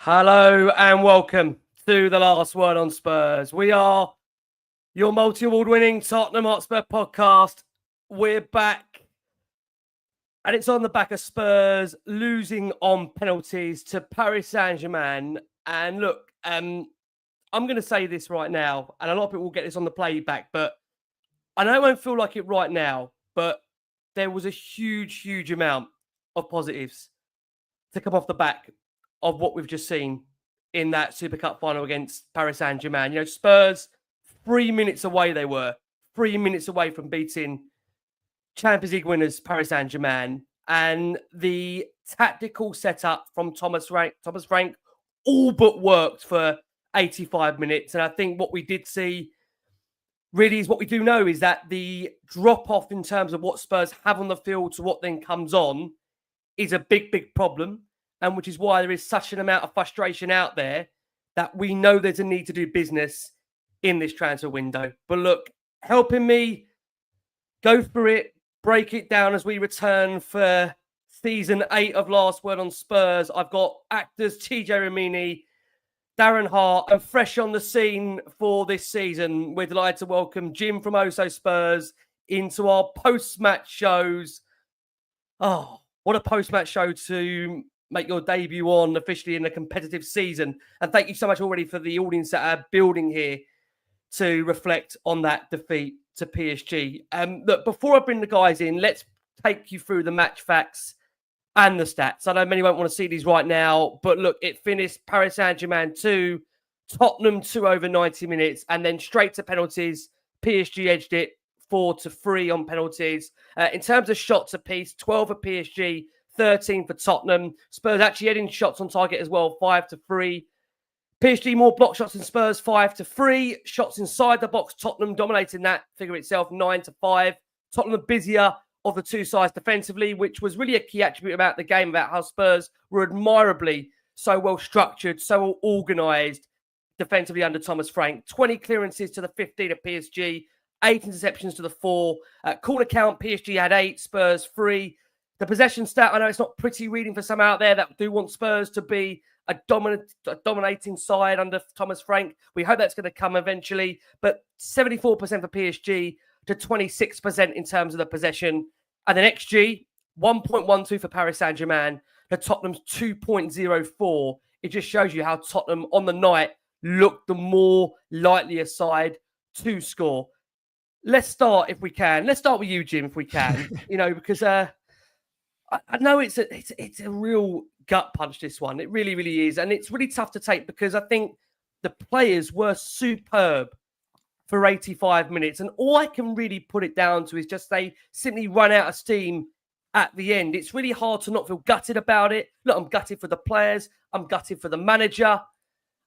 Hello and welcome to The Last Word on Spurs. We are your multi-award winning Tottenham Hotspur podcast. We're back and it's on the back of Spurs losing on penalties to Paris Saint-Germain. And look, I'm going to say this right now, and a lot of people will get this on the playback, but I know it won't feel like it right now, but there was a huge amount of positives to come off the back of what we've just seen in that Super Cup final against Paris Saint-Germain. You know, Spurs, 3 minutes away they were. 3 minutes away from beating Champions League winners Paris Saint-Germain. And the tactical setup from Thomas Frank all but worked for 85 minutes. And I think what we did see really is what we do know is that the drop-off in terms of what Spurs have on the field to what then comes on is a big problem. And which is why there is such an amount of frustration out there that we know there's a need to do business in this transfer window. But look, helping me go through it, break it down as we return for season 8 of Last Word on Spurs, I've got Actors TJ Ramini, Darren Hart, and fresh on the scene for this season, we're delighted to welcome Jim from Oso Spurs into our post-match shows. Oh, what a post-match show to make your debut on officially in a competitive season. And thank you so much already for the audience that are building here to reflect on that defeat to PSG. Look, before I bring the guys in, let's take you through the match facts and the stats. I know many won't want to see these right now, but look, it finished Paris Saint-Germain 2, Tottenham 2 over 90 minutes, and then straight to penalties. PSG edged it 4-3 on penalties. In terms of shots apiece, 12 for PSG, 13 for Tottenham. Spurs actually heading shots on target as well, 5-3. PSG more block shots than Spurs, 5-3. Shots inside the box, Tottenham dominating that figure itself, 9-5. Tottenham busier of the two sides defensively, which was really a key attribute about the game, about how Spurs were admirably so well structured, so well organised defensively under Thomas Frank. 20 clearances to the 15 of PSG, 8 interceptions to the 4. Corner count, PSG had 8, Spurs 3. The possession stat, I know it's not pretty reading for some out there that do want Spurs to be a dominating side under Thomas Frank. We hope that's going to come eventually. But 74% for PSG to 26% in terms of the possession. And then XG, 1.12 for Paris Saint-Germain to Tottenham's 2.04. It just shows you how Tottenham on the night looked the more likelier side to score. Let's start if we can. Let's start with you, Jim, if we can. Because I know it's a real gut punch, this one. It really is. And it's really tough to take because I think the players were superb for 85 minutes. And all I can really put it down to is just they simply run out of steam at the end. It's really hard to not feel gutted about it. Look, I'm gutted for the players. I'm gutted for the manager.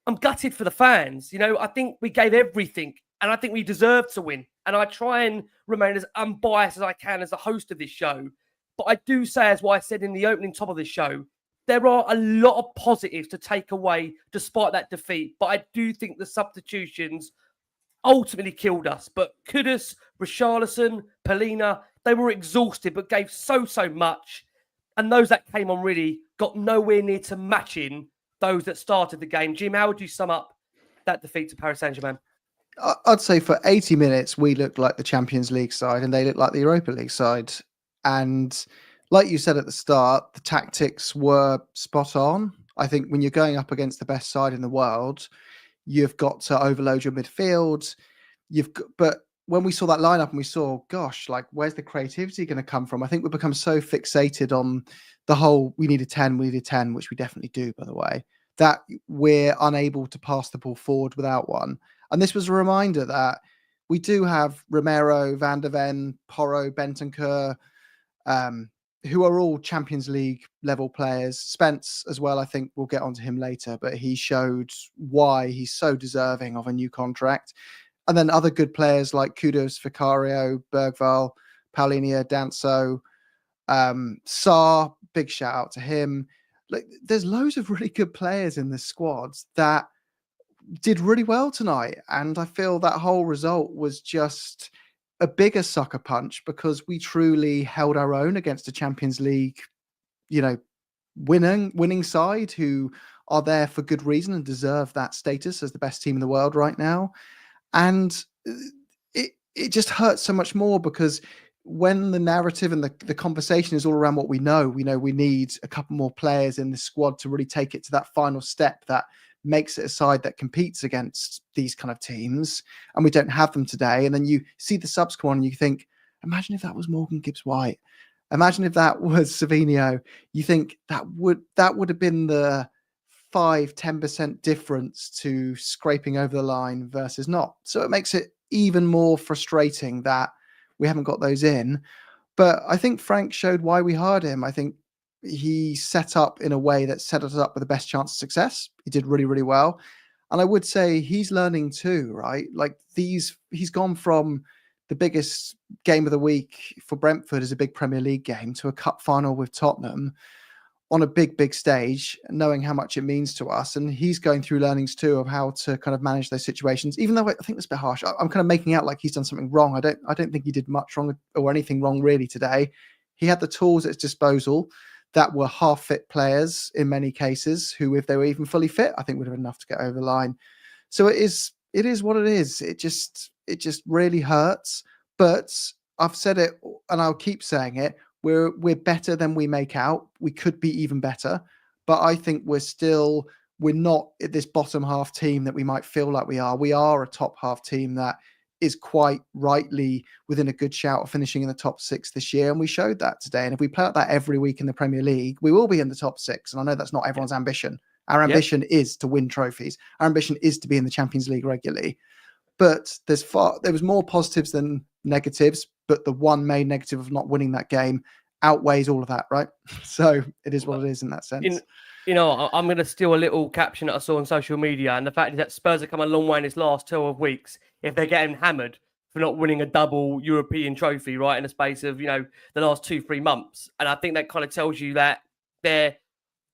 I'm gutted for the fans. I think we gave everything and I think we deserved to win. And I try and remain as unbiased as I can as the host of this show. But I do say, as what I said in the opening top of this show, there are a lot of positives to take away despite that defeat. But I do think the substitutions ultimately killed us. But Kudus, Richarlison, Polina, they were exhausted but gave so much. And those that came on really got nowhere near to matching those that started the game. Jim, how would you sum up that defeat to Paris Saint-Germain? I'd say for 80 minutes, we looked like the Champions League side and they looked like the Europa League side. And like you said at the start, the tactics were spot on. I think when you're going up against the best side in the world, you've got to overload your midfield. But when we saw that lineup and we saw, gosh, like where's the creativity going to come from? I think we've become so fixated on the whole, we need a 10, which we definitely do, by the way, that we're unable to pass the ball forward without one. And this was a reminder that we do have Romero, Van de Ven, Porro, Bentancur, who are all Champions League level players. Spence as well, I think we'll get onto him later, but he showed why he's so deserving of a new contract. And then other good players like Kudus, Vicario, Bergvall, Paulinho, Danso, Sarr, big shout out to him. Like, there's loads of really good players in the squads that did really well tonight. And I feel that whole result was just a bigger sucker punch because we truly held our own against a Champions League, winning side who are there for good reason and deserve that status as the best team in the world right now. And it just hurts so much more because when the narrative and the conversation is all around what we know we need a couple more players in the squad to really take it to that final step that makes it a side that competes against these kind of teams, and we don't have them today. And then you see the subs come on and you think, imagine if that was Morgan Gibbs-White. Imagine if that was Savinho. You think that would have been the 5-10% difference to scraping over the line versus not. So it makes it even more frustrating that we haven't got those in. But I think Frank showed why we hired him. I think he set up in a way that set us up with the best chance of success. He did really, really well. And I would say he's learning too, right? Like he's gone from the biggest game of the week for Brentford as a big Premier League game to a cup final with Tottenham on a big, big stage, knowing how much it means to us. And he's going through learnings too of how to kind of manage those situations, even though I think that's a bit harsh. I'm kind of making out like he's done something wrong. I don't think he did much wrong or anything wrong really today. He had the tools at his disposal that were half-fit players in many cases who, if they were even fully fit, I think would have been enough to get over the line. So it is what it is. It just really hurts. But I've said it and I'll keep saying it. We're better than we make out. We could be even better, but I think we're not at this bottom half team that we might feel like we are. We are a top half team that is quite rightly within a good shout of finishing in the top 6 this year, and we showed that today. And if we play like that every week in the Premier League, we will be in the top 6. And I know that's not everyone's ambition. Our ambition is to win trophies. Our ambition is to be in the Champions League regularly. But there was more positives than negatives, but the one main negative of not winning that game outweighs all of that, right? So it is what it is in that sense. I'm going to steal a little caption that I saw on social media, and the fact is that Spurs have come a long way in this last 12 weeks. If they're getting hammered for not winning a double European trophy, right, in the space of, the last 2-3 months. And I think that kind of tells you that there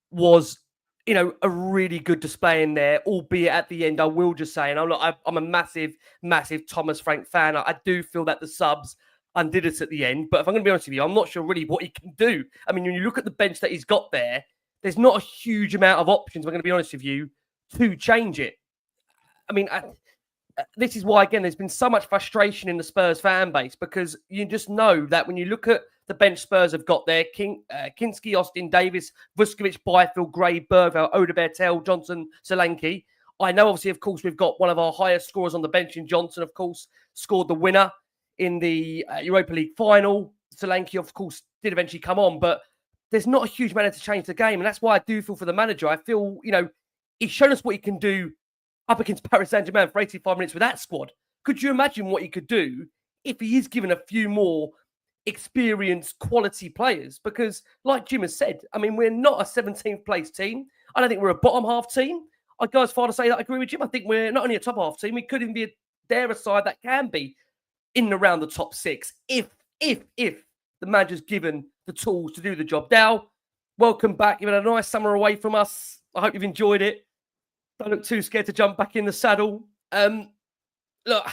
was a really good display in there, albeit at the end, I will just say, and I'm a massive, massive Thomas Frank fan. I do feel that the subs undid us at the end. But if I'm going to be honest with you, I'm not sure really what he can do. I mean, when you look at the bench that he's got there, there's not a huge amount of options, I'm going to be honest with you, to change it. I mean, this is why, again, there's been so much frustration in the Spurs fan base, because you just know that when you look at the bench Spurs have got there, Kinski, Austin, Davis, Vuskovic, Byfield, Gray, Bergvall, Odebertel, Johnson, Solanke. I know, obviously, of course, we've got one of our highest scorers on the bench in Johnson, of course, scored the winner in the Europa League final. Solanke, of course, did eventually come on, but there's not a huge amount to change the game. And that's why I do feel for the manager. I feel, he's shown us what he can do up against Paris Saint-Germain for 85 minutes with that squad. Could you imagine what he could do if he is given a few more experienced quality players? Because like Jim has said, I mean, we're not a 17th place team. I don't think we're a bottom half team. I'd go as far to say that I agree with Jim. I think we're not only a top half team, we could even be a side that can be in and around the top 6 if the manager's given the tools to do the job. Dal, welcome back. You've had a nice summer away from us. I hope you've enjoyed it. Don't look too scared to jump back in the saddle. Look,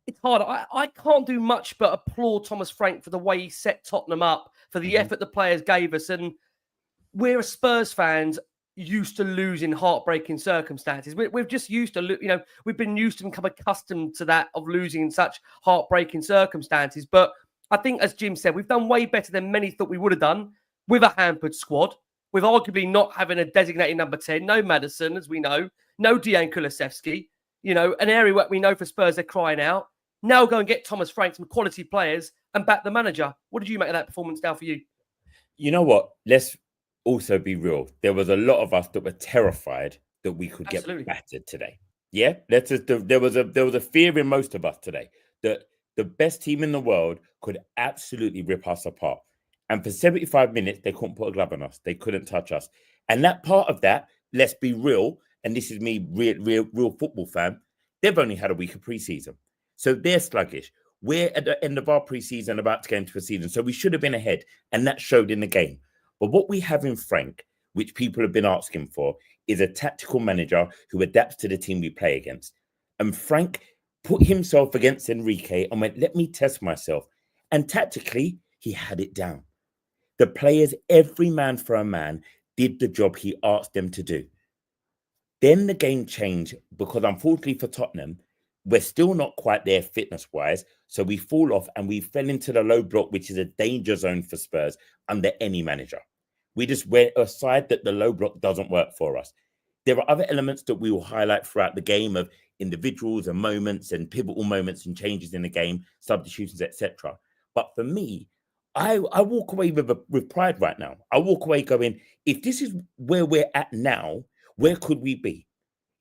it's hard. I can't do much but applaud Thomas Frank for the way he set Tottenham up, for the effort the players gave us. And we're as Spurs fans used to lose in heartbreaking circumstances. We're just used to, we've been used to and become accustomed to that, of losing in such heartbreaking circumstances. But I think, as Jim said, we've done way better than many thought we would have done with a hampered squad, with arguably not having a designated number 10, no Maddison, as we know, no Dejan Kulusevski, an area where we know for Spurs they're crying out. Now go and get Thomas Frank, some quality players, and back the manager. What did you make of that performance, Dal, for you? You know what? Let's also be real. There was a lot of us that were terrified that we could get battered today. Yeah, there was a fear in most of us today that the best team in the world could absolutely rip us apart. And for 75 minutes, they couldn't put a glove on us. They couldn't touch us. And that part of that, let's be real, and this is me, real football fan, they've only had a week of pre-season. So they're sluggish. We're at the end of our pre-season, about to go into a season. So we should have been ahead. And that showed in the game. But what we have in Frank, which people have been asking for, is a tactical manager who adapts to the team we play against. And Frank put himself against Enrique and went, let me test myself. And tactically, he had it down. The players, every man for a man, did the job he asked them to do. Then the game changed because unfortunately for Tottenham, we're still not quite there fitness-wise. So we fall off and we fell into the low block, which is a danger zone for Spurs under any manager. We just went aside that the low block doesn't work for us. There are other elements that we will highlight throughout the game of individuals and moments and pivotal moments and changes in the game, substitutions, etc. But for me, I walk away with pride right now. I walk away going, if this is where we're at now, where could we be?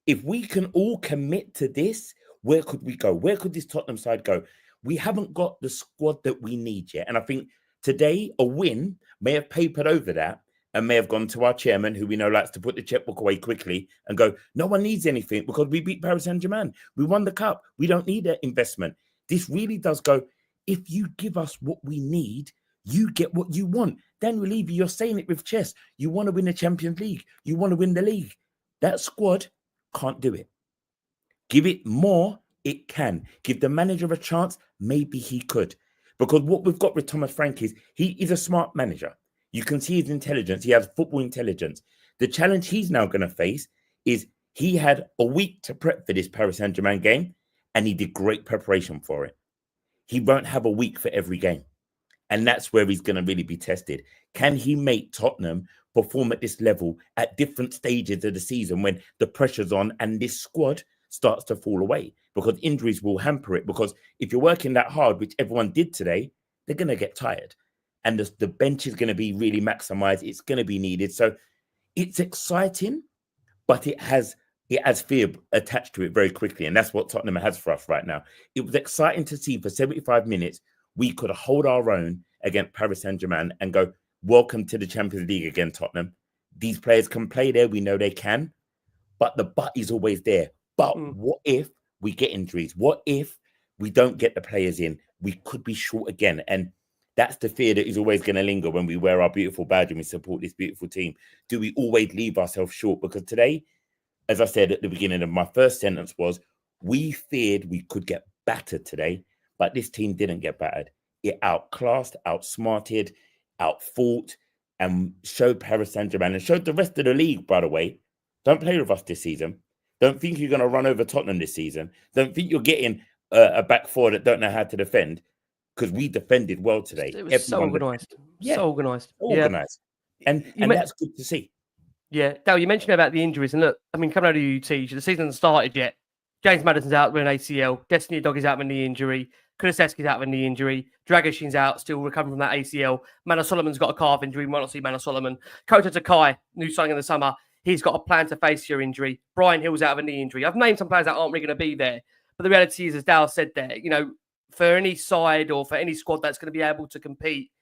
If we can all commit to this, where could we go? Where could this Tottenham side go? We haven't got the squad that we need yet. And I think today a win may have papered over that and may have gone to our chairman, who we know likes to put the checkbook away quickly and go, no one needs anything because we beat Paris Saint-Germain. We won the cup. We don't need that investment. This really does go, if you give us what we need, you get what you want. Daniel Levy, you're saying it with chest. You want to win the Champions League. You want to win the league. That squad can't do it. Give it more, it can. Give the manager a chance, maybe he could. Because what we've got with Thomas Frank is, he is a smart manager. You can see his intelligence. He has football intelligence. The challenge he's now going to face is he had a week to prep for this Paris Saint-Germain game, and he did great preparation for it. He won't have a week for every game. And that's where he's going to really be tested. Can he make Tottenham perform at this level at different stages of the season when the pressure's on and this squad starts to fall away? Because injuries will hamper it. Because if you're working that hard, which everyone did today, they're going to get tired. And the bench is going to be really maximized. It's going to be needed. So it's exciting, but it has fear attached to it very quickly. And that's what Tottenham has for us right now. It was exciting to see for 75 minutes, we could hold our own against Paris Saint-Germain and go, welcome to the Champions League again, Tottenham. These players can play there. We know they can. But the but is always there. But what if we get injuries? What if we don't get the players in? We could be short again. And that's the fear that is always going to linger when we wear our beautiful badge and we support this beautiful team. Do we always leave ourselves short? Because today, as I said at the beginning of my first sentence was, we feared we could get battered today, but this team didn't get battered. It outclassed, outsmarted, outfought, and showed Paris Saint-Germain and showed the rest of the league, by the way, don't play with us this season. Don't think you're going to run over Tottenham this season. Don't think you're getting a back four that don't know how to defend, because we defended well today. It was so organised. Yeah. So organised. Organised. And that's good to see. Yeah. Dale, you mentioned about the injuries. And look, I mean, coming out of you, TJ, the season hasn't started yet. James Maddison's out with an ACL. Destiny Dog is out with a knee injury. Kulusevski's out with a knee injury. Dragishin's out, still recovering from that ACL. Manor Solomon's got a calf injury. We might not see Manor Solomon. Kota Takai, new signing in the summer. He's got a plan to face your injury. Brian Hill's out of a knee injury. I've named some players that aren't really going to be there. But the reality is, as Dale said there, you know, for any side or for any squad that's going to be able to compete,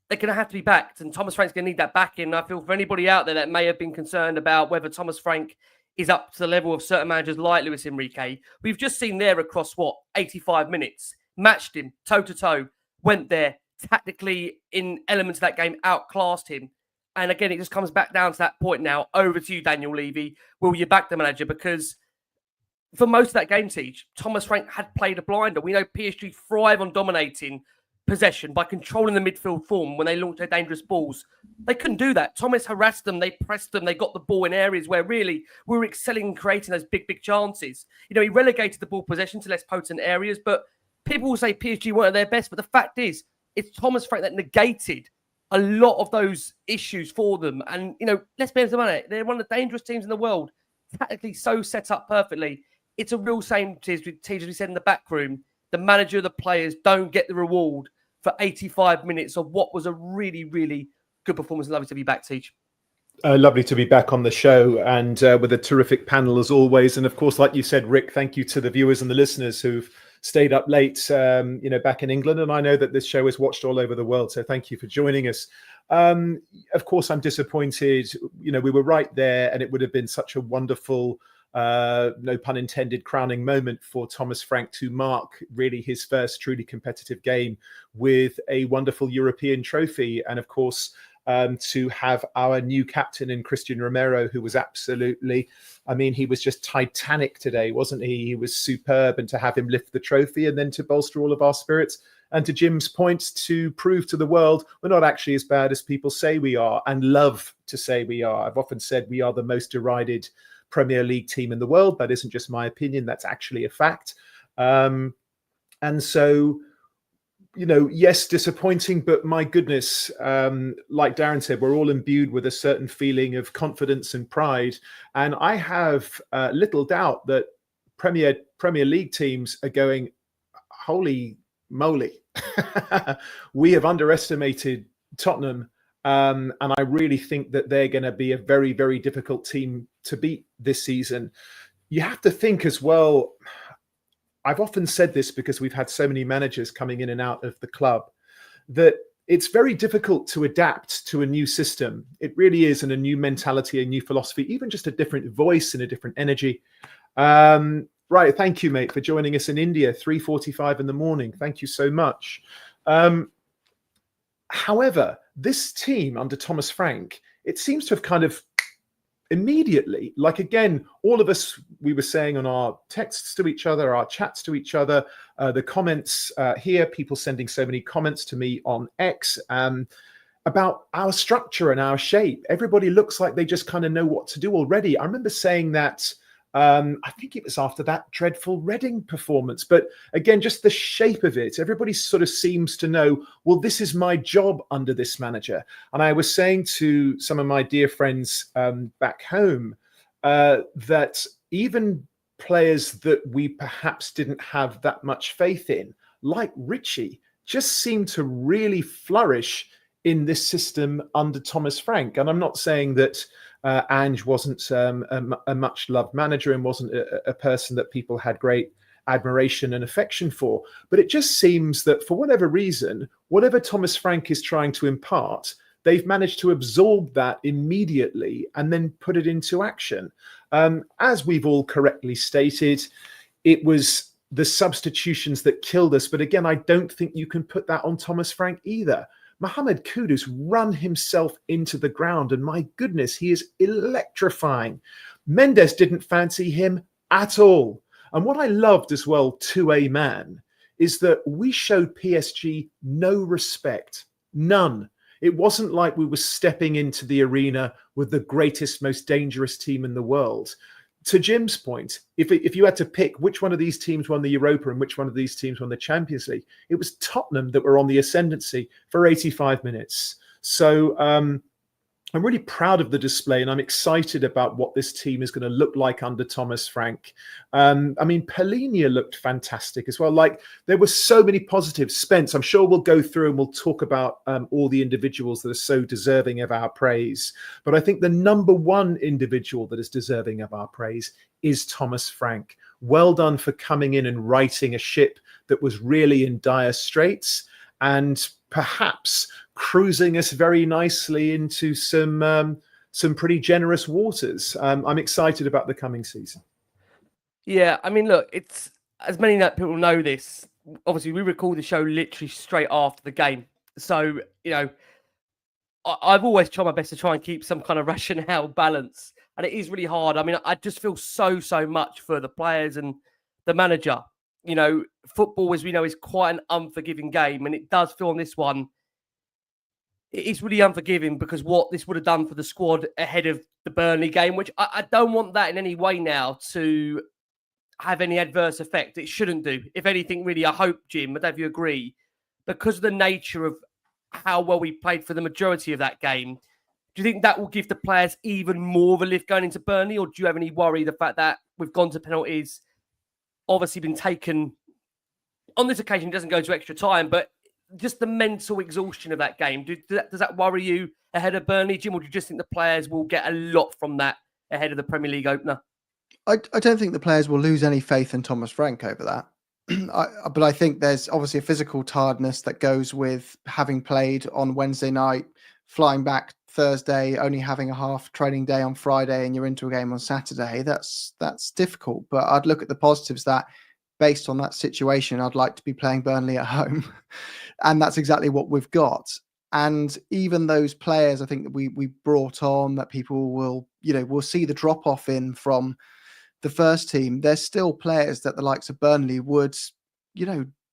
they're going to have to be backed. And Thomas Frank's going to need that backing. I feel for anybody out there that may have been concerned about whether Thomas Frank is up to the level of certain managers like Luis Enrique. We've just seen there across, 85 minutes, matched him toe-to-toe, went there, tactically in elements of that game, outclassed him. And again, it just comes back down to that point now. Over to you, Daniel Levy. Will you back the manager? Because for most of that game, Teach, Thomas Frank had played a blinder. We know PSG thrive on dominating possession by controlling the midfield form when they launch their dangerous balls. They couldn't do that. Thomas harassed them. They pressed them. They got the ball in areas where really we were excelling in creating those big, big chances. You know, he relegated the ball possession to less potent areas, but people will say PSG weren't at their best. But the fact is, it's Thomas Frank that negated a lot of those issues for them. And, you know, let's be honest about it. They're one of the dangerous teams in the world. Tactically so set up perfectly. It's a real shame, as we said in the back room, the manager, the players don't get the reward for 85 minutes of what was a really, really good performance. Lovely to be back, Teach. Lovely to be back on the show and with a terrific panel as always. And of course, like you said, Rick, thank you to the viewers and the listeners who've stayed up late, back in England. And I know that this show is watched all over the world. So thank you for joining us. Of course, I'm disappointed. You know, we were right there and it would have been such a wonderful, no pun intended, crowning moment for Thomas Frank to mark really his first truly competitive game with a wonderful European trophy. And of course, to have our new captain in Cristian Romero, who was absolutely, I mean, he was just titanic today, wasn't he? He was superb, and to have him lift the trophy and then to bolster all of our spirits. And to Jim's point, to prove to the world we're not actually as bad as people say we are and love to say we are. I've often said we are the most derided Premier League team in the world. That isn't just my opinion. That's actually a fact. And so, yes, disappointing, but my goodness, like Darren said, we're all imbued with a certain feeling of confidence and pride. And I have little doubt that Premier League teams are going, holy moly, we have underestimated Tottenham. And I really think that they're going to be a very, very difficult team to beat this season. You have to think as well, I've often said this because we've had so many managers coming in and out of the club, that it's very difficult to adapt to a new system. It really is, and a new mentality, a new philosophy, even just a different voice and a different energy. Right, thank you, mate, for joining us in India, 3:45 in the morning. Thank you so much. However, this team under Thomas Frank, it seems to have kind of immediately, like, again, all of us, we were saying on our texts to each other, our chats to each other, the comments here, people sending so many comments to me on X about our structure and our shape. Everybody looks like they just kind of know what to do already. I remember saying that, I think it was after that dreadful Reading performance. But again, just the shape of it, everybody sort of seems to know, well, this is my job under this manager. And I was saying to some of my dear friends back home that even players that we perhaps didn't have that much faith in, like Richie, just seem to really flourish in this system under Thomas Frank. And I'm not saying that Ange wasn't a much-loved manager and wasn't a person that people had great admiration and affection for. But it just seems that for whatever reason, whatever Thomas Frank is trying to impart, they've managed to absorb that immediately and then put it into action. As we've all correctly stated, it was the substitutions that killed us. But again, I don't think you can put that on Thomas Frank either. Mohamed Kudus run himself into the ground, and my goodness, he is electrifying. Mendes didn't fancy him at all. And what I loved as well, to a man, is that we showed PSG no respect, none. It wasn't like we were stepping into the arena with the greatest, most dangerous team in the world. To Jim's point, if you had to pick which one of these teams won the Europa and which one of these teams won the Champions League, it was Tottenham that were on the ascendancy for 85 minutes. So I'm really proud of the display, and I'm excited about what this team is going to look like under Thomas Frank. I mean, Palhinha looked fantastic as well. Like, there were so many positives. Spence, I'm sure we'll go through and we'll talk about all the individuals that are so deserving of our praise. But I think the number one individual that is deserving of our praise is Thomas Frank. Well done for coming in and righting a ship that was really in dire straits, and perhaps cruising us very nicely into some pretty generous waters. I'm excited about the coming season. Yeah, I mean, look, it's, as many that people know this, obviously we record the show literally straight after the game. So, I've always tried my best to try and keep some kind of rationale balance. And it is really hard. I mean, I just feel so much for the players and the manager. Football, as we know, is quite an unforgiving game. And it does feel on this one, it is really unforgiving because what this would have done for the squad ahead of the Burnley game, which I don't want that in any way now to have any adverse effect. It shouldn't do. If anything, really, I hope, Jim, I don't know if you agree, because of the nature of how well we played for the majority of that game, do you think that will give the players even more of a lift going into Burnley? Or do you have any worry the fact that we've gone to penalties, obviously been taken, on this occasion, it doesn't go to extra time, but just the mental exhaustion of that game, does that worry you ahead of Burnley, Jim, or do you just think the players will get a lot from that ahead of the Premier League opener? I don't think the players will lose any faith in Thomas Frank over that. But I think there's obviously a physical tiredness that goes with having played on Wednesday night, flying back Thursday, only having a half training day on Friday, and you're into a game on Saturday. That's difficult. But I'd look at the positives that, based on that situation, I'd like to be playing Burnley at home. And that's exactly what we've got. And even those players, I think that we brought on, that people will see the drop off in from the first team. There's still players that the likes of Burnley would,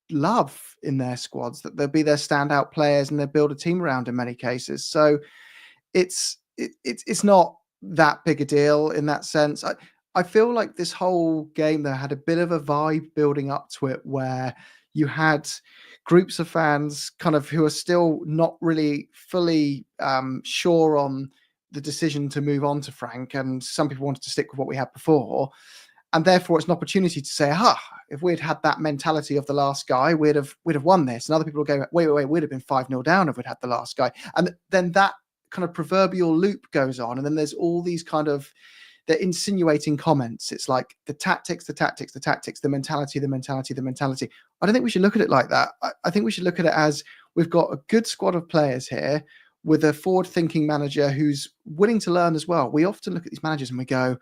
love in their squads, that they'll be their standout players and they'll build a team around in many cases. So it's not that big a deal in that sense. I feel like this whole game there had a bit of a vibe building up to it where you had groups of fans kind of who are still not really fully sure on the decision to move on to Frank, and some people wanted to stick with what we had before. And therefore, it's an opportunity to say, if we'd had that mentality of the last guy, we'd have won this. And other people will go, wait, we'd have been 5-0 down if we'd had the last guy. And then that kind of proverbial loop goes on. And then there's all these kind of, they're insinuating comments. It's like the tactics, the mentality. I don't think we should look at it like that. I think we should look at it as we've got a good squad of players here with a forward-thinking manager who's willing to learn as well. We often look at these managers and we go,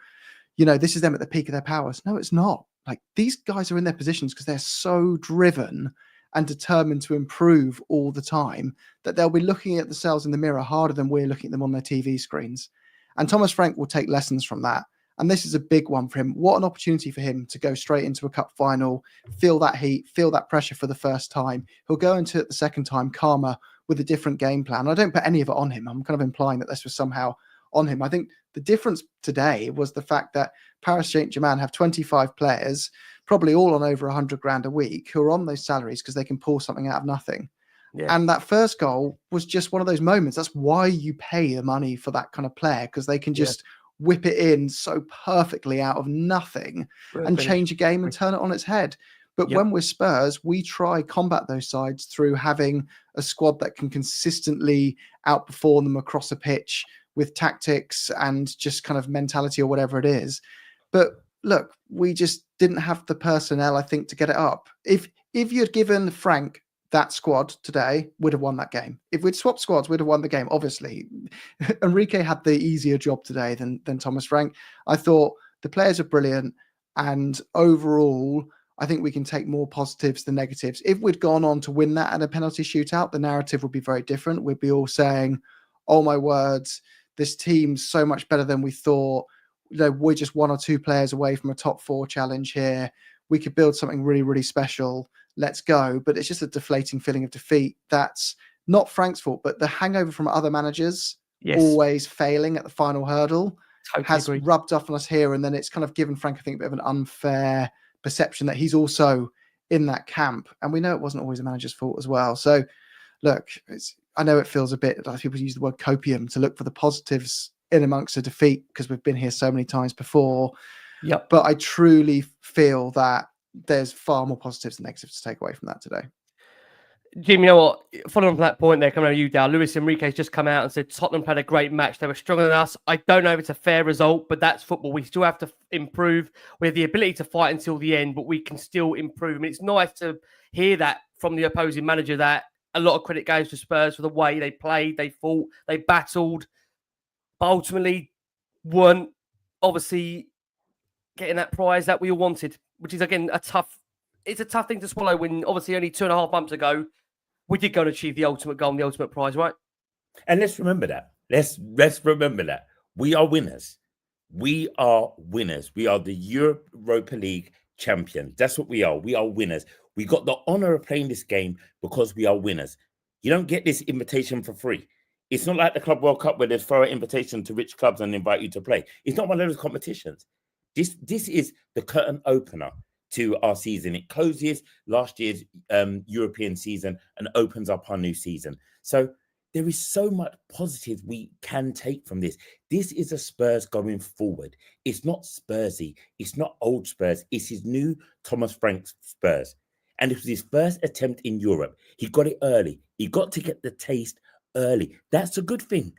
this is them at the peak of their powers. No, it's not. Like, these guys are in their positions because they're so driven and determined to improve all the time that they'll be looking at themselves in the mirror harder than we're looking at them on their TV screens. And Thomas Frank will take lessons from that. And this is a big one for him. What an opportunity for him to go straight into a cup final, feel that heat, feel that pressure for the first time. He'll go into it the second time calmer with a different game plan. I don't put any of it on him. I'm kind of implying that this was somehow on him. I think the difference today was the fact that Paris Saint-Germain have 25 players, probably all on over 100 grand a week, who are on those salaries because they can pull something out of nothing. Yeah. And that first goal was just one of those moments. That's why you pay the money for that kind of player, because they can just whip it in so perfectly out of nothing and change a game and turn it on its head. But when we're Spurs, we try combat those sides through having a squad that can consistently outperform them across a pitch with tactics and just kind of mentality or whatever it is. But look, we just didn't have the personnel, I think, to get it up. If you'd given Frank that squad today, we'd have won that game. If we'd swapped squads, we'd have won the game. Obviously, Enrique had the easier job today than Thomas Frank. I thought the players are brilliant. And overall, I think we can take more positives than negatives. If we'd gone on to win that at a penalty shootout, the narrative would be very different. We'd be all saying, oh my words, this team's so much better than we thought. We're just one or two players away from a top 4 challenge here. We could build something really, really special. Let's go. But it's just a deflating feeling of defeat. That's not Frank's fault, but the hangover from other managers always failing at the final hurdle has rubbed off on us here. And then it's kind of given Frank, I think, a bit of an unfair perception that he's also in that camp. And we know it wasn't always the manager's fault as well. So look, I know it feels a bit like people use the word copium to look for the positives in amongst a defeat because we've been here so many times before. Yep. But I truly feel that there's far more positives than negatives to take away from that today. Jim, you know what? Following on from that point there, coming over you, Dal, Luis Enrique's just come out and said Tottenham played a great match. They were stronger than us. I don't know if it's a fair result, but that's football. We still have to improve. We have the ability to fight until the end, but we can still improve. I mean, it's nice to hear that from the opposing manager, that a lot of credit goes to Spurs for the way they played, they fought, they battled, but ultimately weren't obviously getting that prize that we all wanted, which is, again, it's a tough thing to swallow when obviously only 2.5 months ago, we did go and achieve the ultimate goal and the ultimate prize, right? And let's remember that. Let's remember that. We are winners. We are winners. We are the Europa League champions. That's what we are. We are winners. We got the honor of playing this game because we are winners. You don't get this invitation for free. It's not like the Club World Cup where they throw an invitation to rich clubs and invite you to play. It's not one of those competitions. This is the curtain opener to our season. It closes last year's European season and opens up our new season. So there is so much positive we can take from this. This is a Spurs going forward. It's not Spursy. It's not old Spurs. It's his new Thomas Frank Spurs. And it was his first attempt in Europe. He got it early. He got to get the taste early. That's a good thing.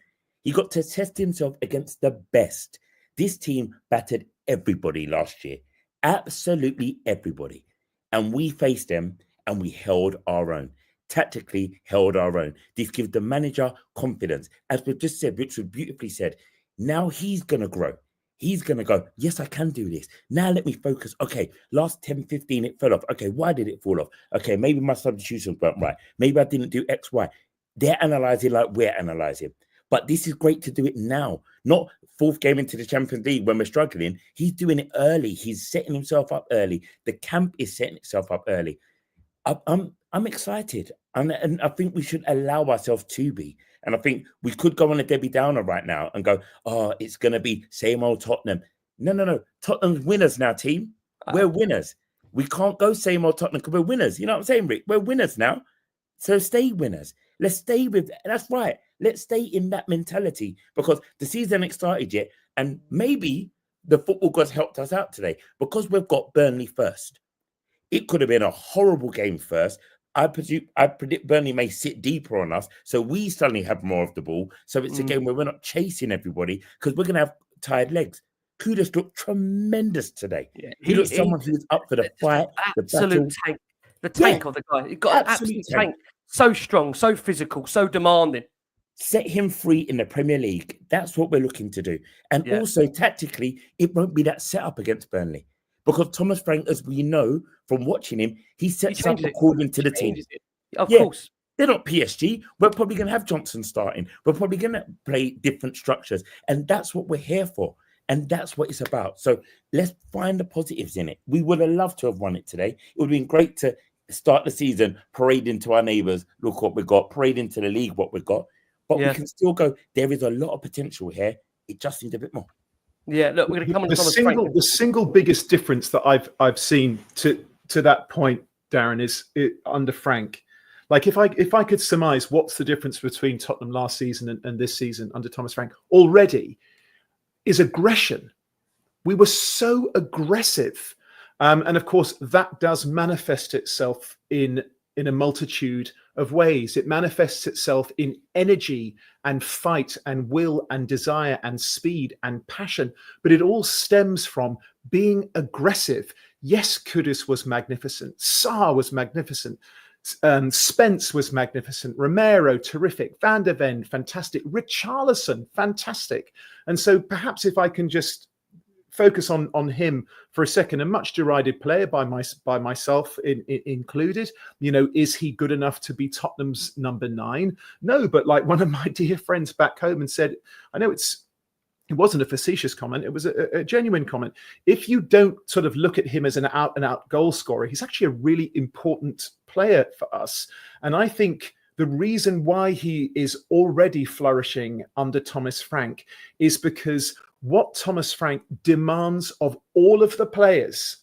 He got to test himself against the best. This team battered everybody last year. Absolutely everybody. And we faced them and we held our own. Tactically held our own. This gives the manager confidence. As we've just said, Richard beautifully said, now he's going to grow. He's going to go, yes, I can do this. Now let me focus. Okay, last 10, 15, it fell off. Okay, why did it fall off? Okay, maybe my substitutions weren't right. Maybe I didn't do X, Y. They're analysing like we're analysing. But this is great to do it now, not 4th game into the Champions League when we're struggling. He's doing it early. He's setting himself up early. The camp is setting itself up early. I'm excited. And I think we should allow ourselves to be. And I think we could go on a Debbie Downer right now and go, oh, it's going to be same old Tottenham. No. Tottenham's winners now, team. We're winners. We can't go same old Tottenham because we're winners. You know what I'm saying, Rick? We're winners now. So stay winners. Let's stay with that. That's right. Let's stay in that mentality because the season ain't started yet. And maybe the football gods helped us out today because we've got Burnley first. It could have been a horrible game first. I predict Burnley may sit deeper on us, so we suddenly have more of the ball. So it's a game where we're not chasing everybody because we're going to have tired legs. Kudus looked tremendous today. Yeah, he looked someone who's up for the fight. Absolute tank. The tank of the guy. He got an absolute tank. So strong, so physical, so demanding. Set him free in the Premier League. That's what we're looking to do. And also, tactically, it won't be that set up against Burnley. Because Thomas Frank, as we know from watching him, he sets up according to the team. Of course. They're not PSG. We're probably going to have Johnson starting. We're probably going to play different structures. And that's what we're here for. And that's what it's about. So let's find the positives in it. We would have loved to have won it today. It would have been great to start the season, parade into our neighbours, look what we've got, parade into the league what we've got. But we can still go, there is a lot of potential here. It just needs a bit more. Yeah, look, we're going to come on the single biggest difference that I've seen to that point, Darren, is under Frank. Like if I could surmise what's the difference between Tottenham last season and this season under Thomas Frank already is aggression. We were so aggressive. And of course, that does manifest itself in a multitude of ways. It manifests itself in energy and fight and will and desire and speed and passion. But it all stems from being aggressive. Yes, Kudus was magnificent. Sarr was magnificent. Spence was magnificent. Romero, terrific. Van der Ven, fantastic. Richarlison, fantastic. And so perhaps if I can just focus on him for a second, a much derided player by myself included. You know, is he good enough to be Tottenham's number 9? No, but like one of my dear friends back home and said, I know it wasn't a facetious comment, it was a genuine comment. If you don't sort of look at him as an out-and-out goal scorer, he's actually a really important player for us. And I think the reason why he is already flourishing under Thomas Frank is because what Thomas Frank demands of all of the players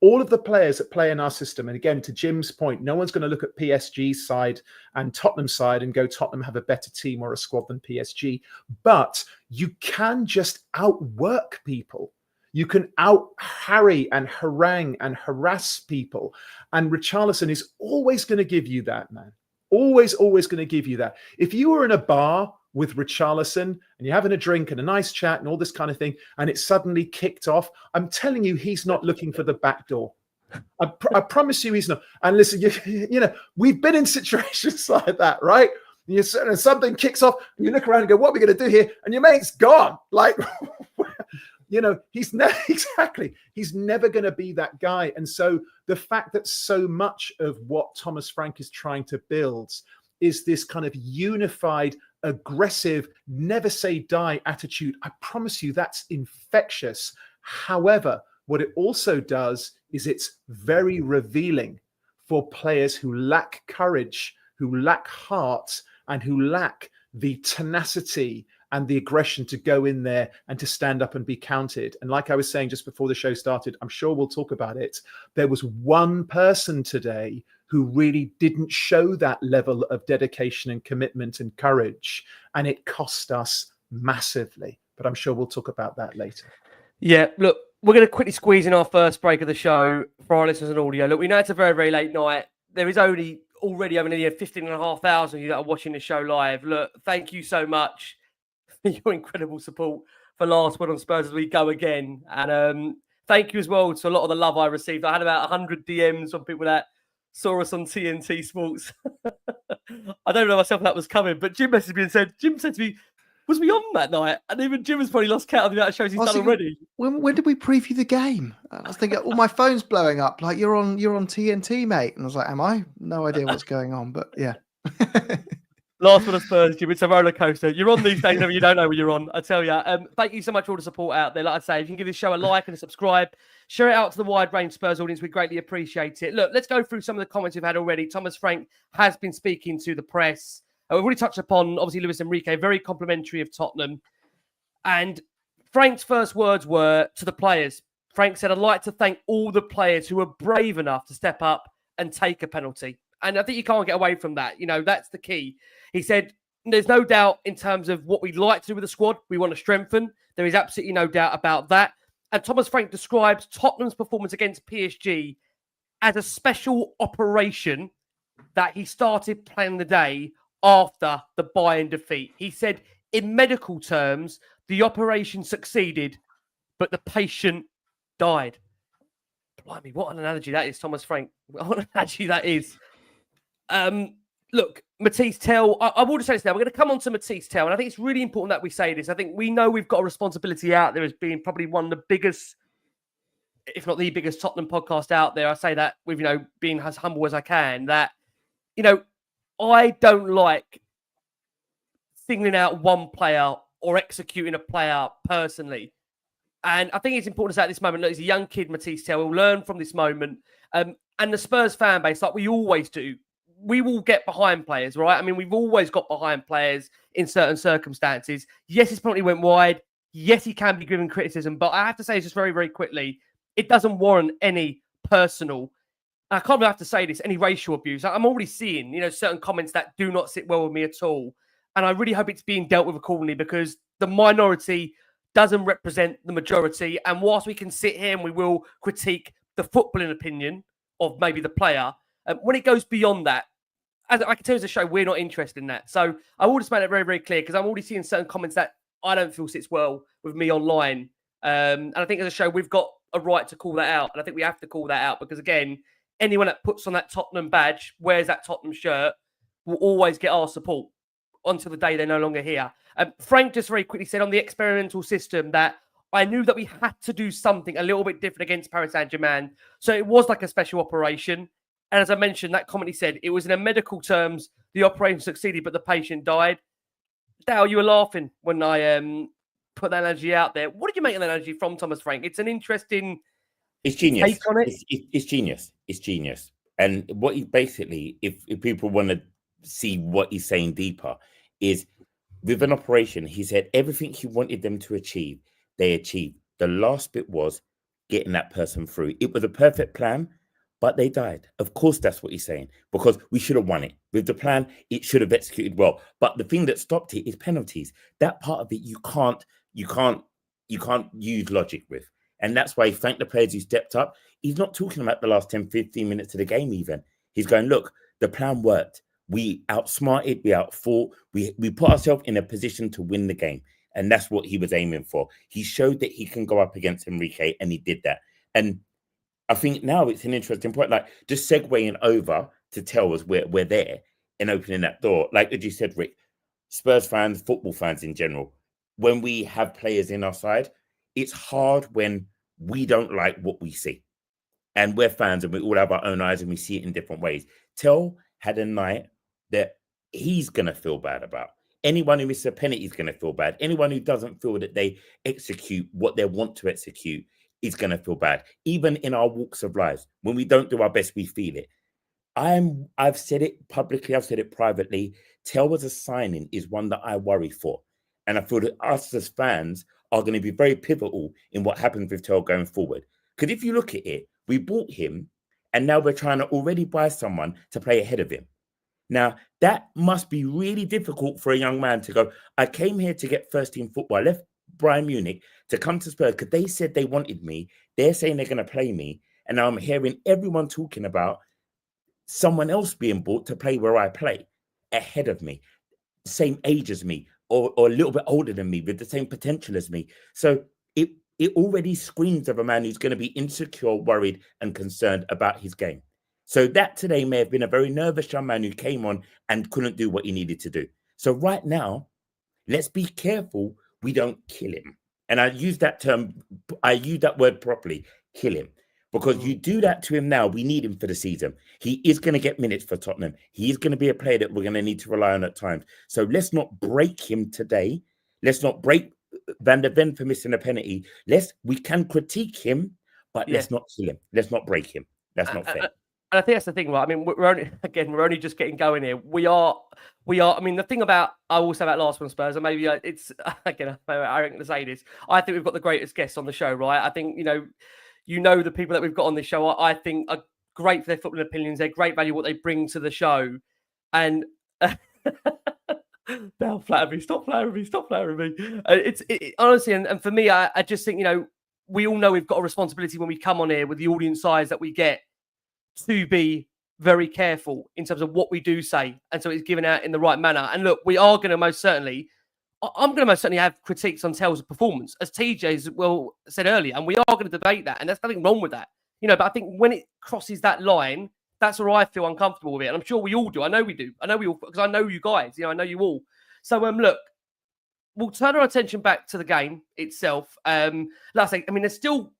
that play in our system. And again, to Jim's point, no one's going to look at PSG's side and Tottenham's side and go, Tottenham have a better team or a squad than PSG. But you can just outwork people. You can out-harry and harangue and harass people. And Richarlison is always going to give you that, man. Always going to give you that. If you were in a bar with Richarlison and you're having a drink and a nice chat and all this kind of thing, and it's suddenly kicked off, I'm telling you, he's not looking for the back door. I promise you he's not. And listen, you know, we've been in situations like that, right? And something kicks off and you look around and go, what are we going to do here? And your mate's gone. Like, you know, he's never going to be that guy. And so the fact that so much of what Thomas Frank is trying to build is this kind of unified, aggressive, never say die attitude. I promise you that's infectious. However, what it also does is it's very revealing for players who lack courage, who lack heart, and who lack the tenacity and the aggression to go in there and to stand up and be counted. And like I was saying just before the show started, I'm sure we'll talk about it. There was one person today who really didn't show that level of dedication and commitment and courage. And it cost us massively. But I'm sure we'll talk about that later. Yeah, look, we're going to quickly squeeze in our first break of the show for our listeners and audio. Look, we know it's a very, very late night. There is already over nearly 15,500 of you that are watching the show live. Look, thank you so much for your incredible support for Last Word on Spurs as we go again. And thank you as well to a lot of the love I received. I had about 100 DMs from people that saw us on TNT Sports. I don't know myself that was coming, but Jim messaged me and said, Jim said to me, was we on that night? And even Jim has probably lost count of the amount of shows he's done already. When did we preview the game? I was thinking, my phone's blowing up. Like, you're on TNT, mate. And I was like, am I? No idea what's going on, but yeah. Last one of Spurs, Jim. It's a roller coaster. You're on these days whenever you don't know where you're on. I tell you. Thank you so much for all the support out there. Like I say, if you can give this show a like and a subscribe, share it out to the wide range Spurs audience. We greatly appreciate it. Look, let's go through some of the comments we've had already. Thomas Frank has been speaking to the press. We've already touched upon, obviously, Luis Enrique, very complimentary of Tottenham. And Frank's first words were to the players. Frank said, I'd like to thank all the players who were brave enough to step up and take a penalty. And I think you can't get away from that. That's the key. He said, there's no doubt in terms of what we'd like to do with the squad. We want to strengthen. There is absolutely no doubt about that. And Thomas Frank describes Tottenham's performance against PSG as a special operation that he started planning the day after the Bayern defeat. He said, in medical terms, the operation succeeded, but the patient died. Blimey, what an analogy that is, Thomas Frank. What an analogy that is. Look, Matisse Tell, I will just say this now. We're going to come on to Matisse Tell, and I think it's really important that we say this. I think we know we've got a responsibility out there as being probably one of the biggest, if not the biggest Tottenham podcast out there. I say that with, being as humble as I can, that, I don't like singling out one player or executing a player personally. And I think it's important to say at this moment, look, he's a young kid, Matisse Tell. We'll learn from this moment. And the Spurs fan base, like we always do, we will get behind players, right? I mean, we've always got behind players in certain circumstances. Yes, his penalty went wide. Yes, he can be given criticism. But I have to say just very, very quickly, it doesn't warrant any personal, I can't have to say this, any racial abuse. I'm already seeing, certain comments that do not sit well with me at all. And I really hope it's being dealt with accordingly, because the minority doesn't represent the majority. And whilst we can sit here and we will critique the footballing opinion of maybe the player, when it goes beyond that, as I can tell you as a show, we're not interested in that. So I will just make it very, very clear, because I'm already seeing certain comments that I don't feel sits well with me online. And I think as a show, we've got a right to call that out. And I think we have to call that out, because again, anyone that puts on that Tottenham badge, wears that Tottenham shirt, will always get our support until the day they're no longer here. Frank just very quickly said on the experimental system that I knew that we had to do something a little bit different against Paris Saint-Germain. So it was like a special operation. And as I mentioned, that comment he said, it was in a medical terms, the operation succeeded, but the patient died. Dale, you were laughing when I put that analogy out there. What did you make of that analogy from Thomas Frank? It's an interesting It's genius. take on it. It's genius. It's genius. And what he basically, if people want to see what he's saying deeper, is with an operation, he said everything he wanted them to achieve, they achieved. The last bit was getting that person through. It was a perfect plan, but they died. Of course, that's what he's saying, because we should have won it. With the plan, it should have executed well. But the thing that stopped it is penalties. That part of it, you can't use logic with. And that's why he thanked the players who stepped up. He's not talking about the last 10, 15 minutes of the game even. He's going, look, the plan worked. We outsmarted, we outfought, we put ourselves in a position to win the game. And that's what he was aiming for. He showed that he can go up against Enrique, and he did that. And I think now it's an interesting point, like just segueing over to tell us we're there and opening that door. Like as you said, Rick, Spurs fans, football fans in general, when we have players in our side, it's hard when we don't like what we see. And we're fans and we all have our own eyes and we see it in different ways. Tell had a night that he's going to feel bad about. Anyone who misses a penalty is going to feel bad. Anyone who doesn't feel that they execute what they want to execute is going to feel bad. Even in our walks of lives, when we don't do our best, we feel it. I've said it publicly, I've said it privately. Tell as a signing is one that I worry for. And I feel that us as fans are going to be very pivotal in what happens with Tell going forward. Because if you look at it, we bought him and now we're trying to already buy someone to play ahead of him. Now, that must be really difficult for a young man to go, I came here to get first team football. I left Bayern Munich to come to Spurs because they said they wanted me. They're saying they're going to play me. And now I'm hearing everyone talking about someone else being bought to play where I play ahead of me, same age as me, or a little bit older than me with the same potential as me. So it already screams of a man who's going to be insecure, worried, and concerned about his game. So that today may have been a very nervous young man who came on and couldn't do what he needed to do. So right now, let's be careful we don't kill him. And I use that word properly, kill him. Because you do that to him now, we need him for the season. He is going to get minutes for Tottenham. He is going to be a player that we're going to need to rely on at times. So let's not break him today. Let's not break Van der Ven for missing a penalty. We can critique him, but let's not kill him. Let's not break him. That's not fair. I think that's the thing, right? I mean, we're only just getting going here. We are. I mean, the thing about I will say about last one Spurs, and maybe it's again, I ain't going to say this. I think we've got the greatest guests on the show, right? I think you know the people that we've got on this show. I think are great for their football opinions. They're great value what they bring to the show, and. They'll flatter me. Stop flattering me. Stop flattering me. It's honestly, and for me, I just think we all know we've got a responsibility when we come on here with the audience size that we get to be very careful in terms of what we do say, and so it's given out in the right manner. And look, we are going to most certainly, I'm going to most certainly have critiques on Tell's performance, as TJ's well said earlier, and we are going to debate that, and there's nothing wrong with that, But I think when it crosses that line, that's where I feel uncomfortable with it, and I'm sure we all do. I know we do. I know we all, because I know you guys. I know you all. So look, we'll turn our attention back to the game itself. Like I say, I mean, there's still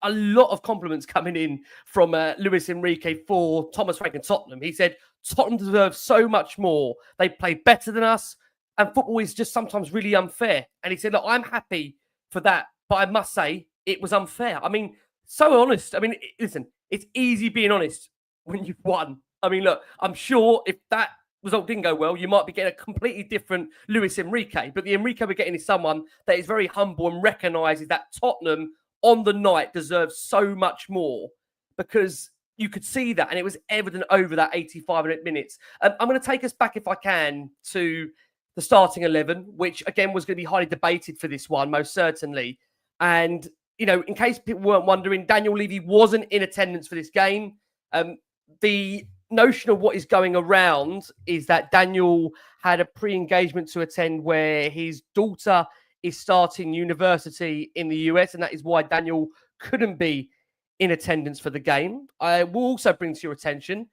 a lot of compliments coming in from Luis Enrique for Thomas Frank and Tottenham. He said Tottenham deserves so much more. They play better than us, and football is just sometimes really unfair. And he said, look, I'm happy for that, but I must say it was unfair. I mean, so honest. I mean, listen, it's easy being honest when you've won. I mean, look, I'm sure if that result didn't go well, you might be getting a completely different Luis Enrique. But the Enrique we're getting is someone that is very humble and recognises that Tottenham on the night deserves so much more, because you could see that, and it was evident over that 85 minutes. I'm going to take us back, if I can, to the starting 11, which again was going to be highly debated for this one, most certainly. And in case people weren't wondering, Daniel Levy wasn't in attendance for this game. The notion of what is going around is that Daniel had a pre-engagement to attend where his daughter is starting university in the US, and that is why Daniel couldn't be in attendance for the game. I will also bring to your attention,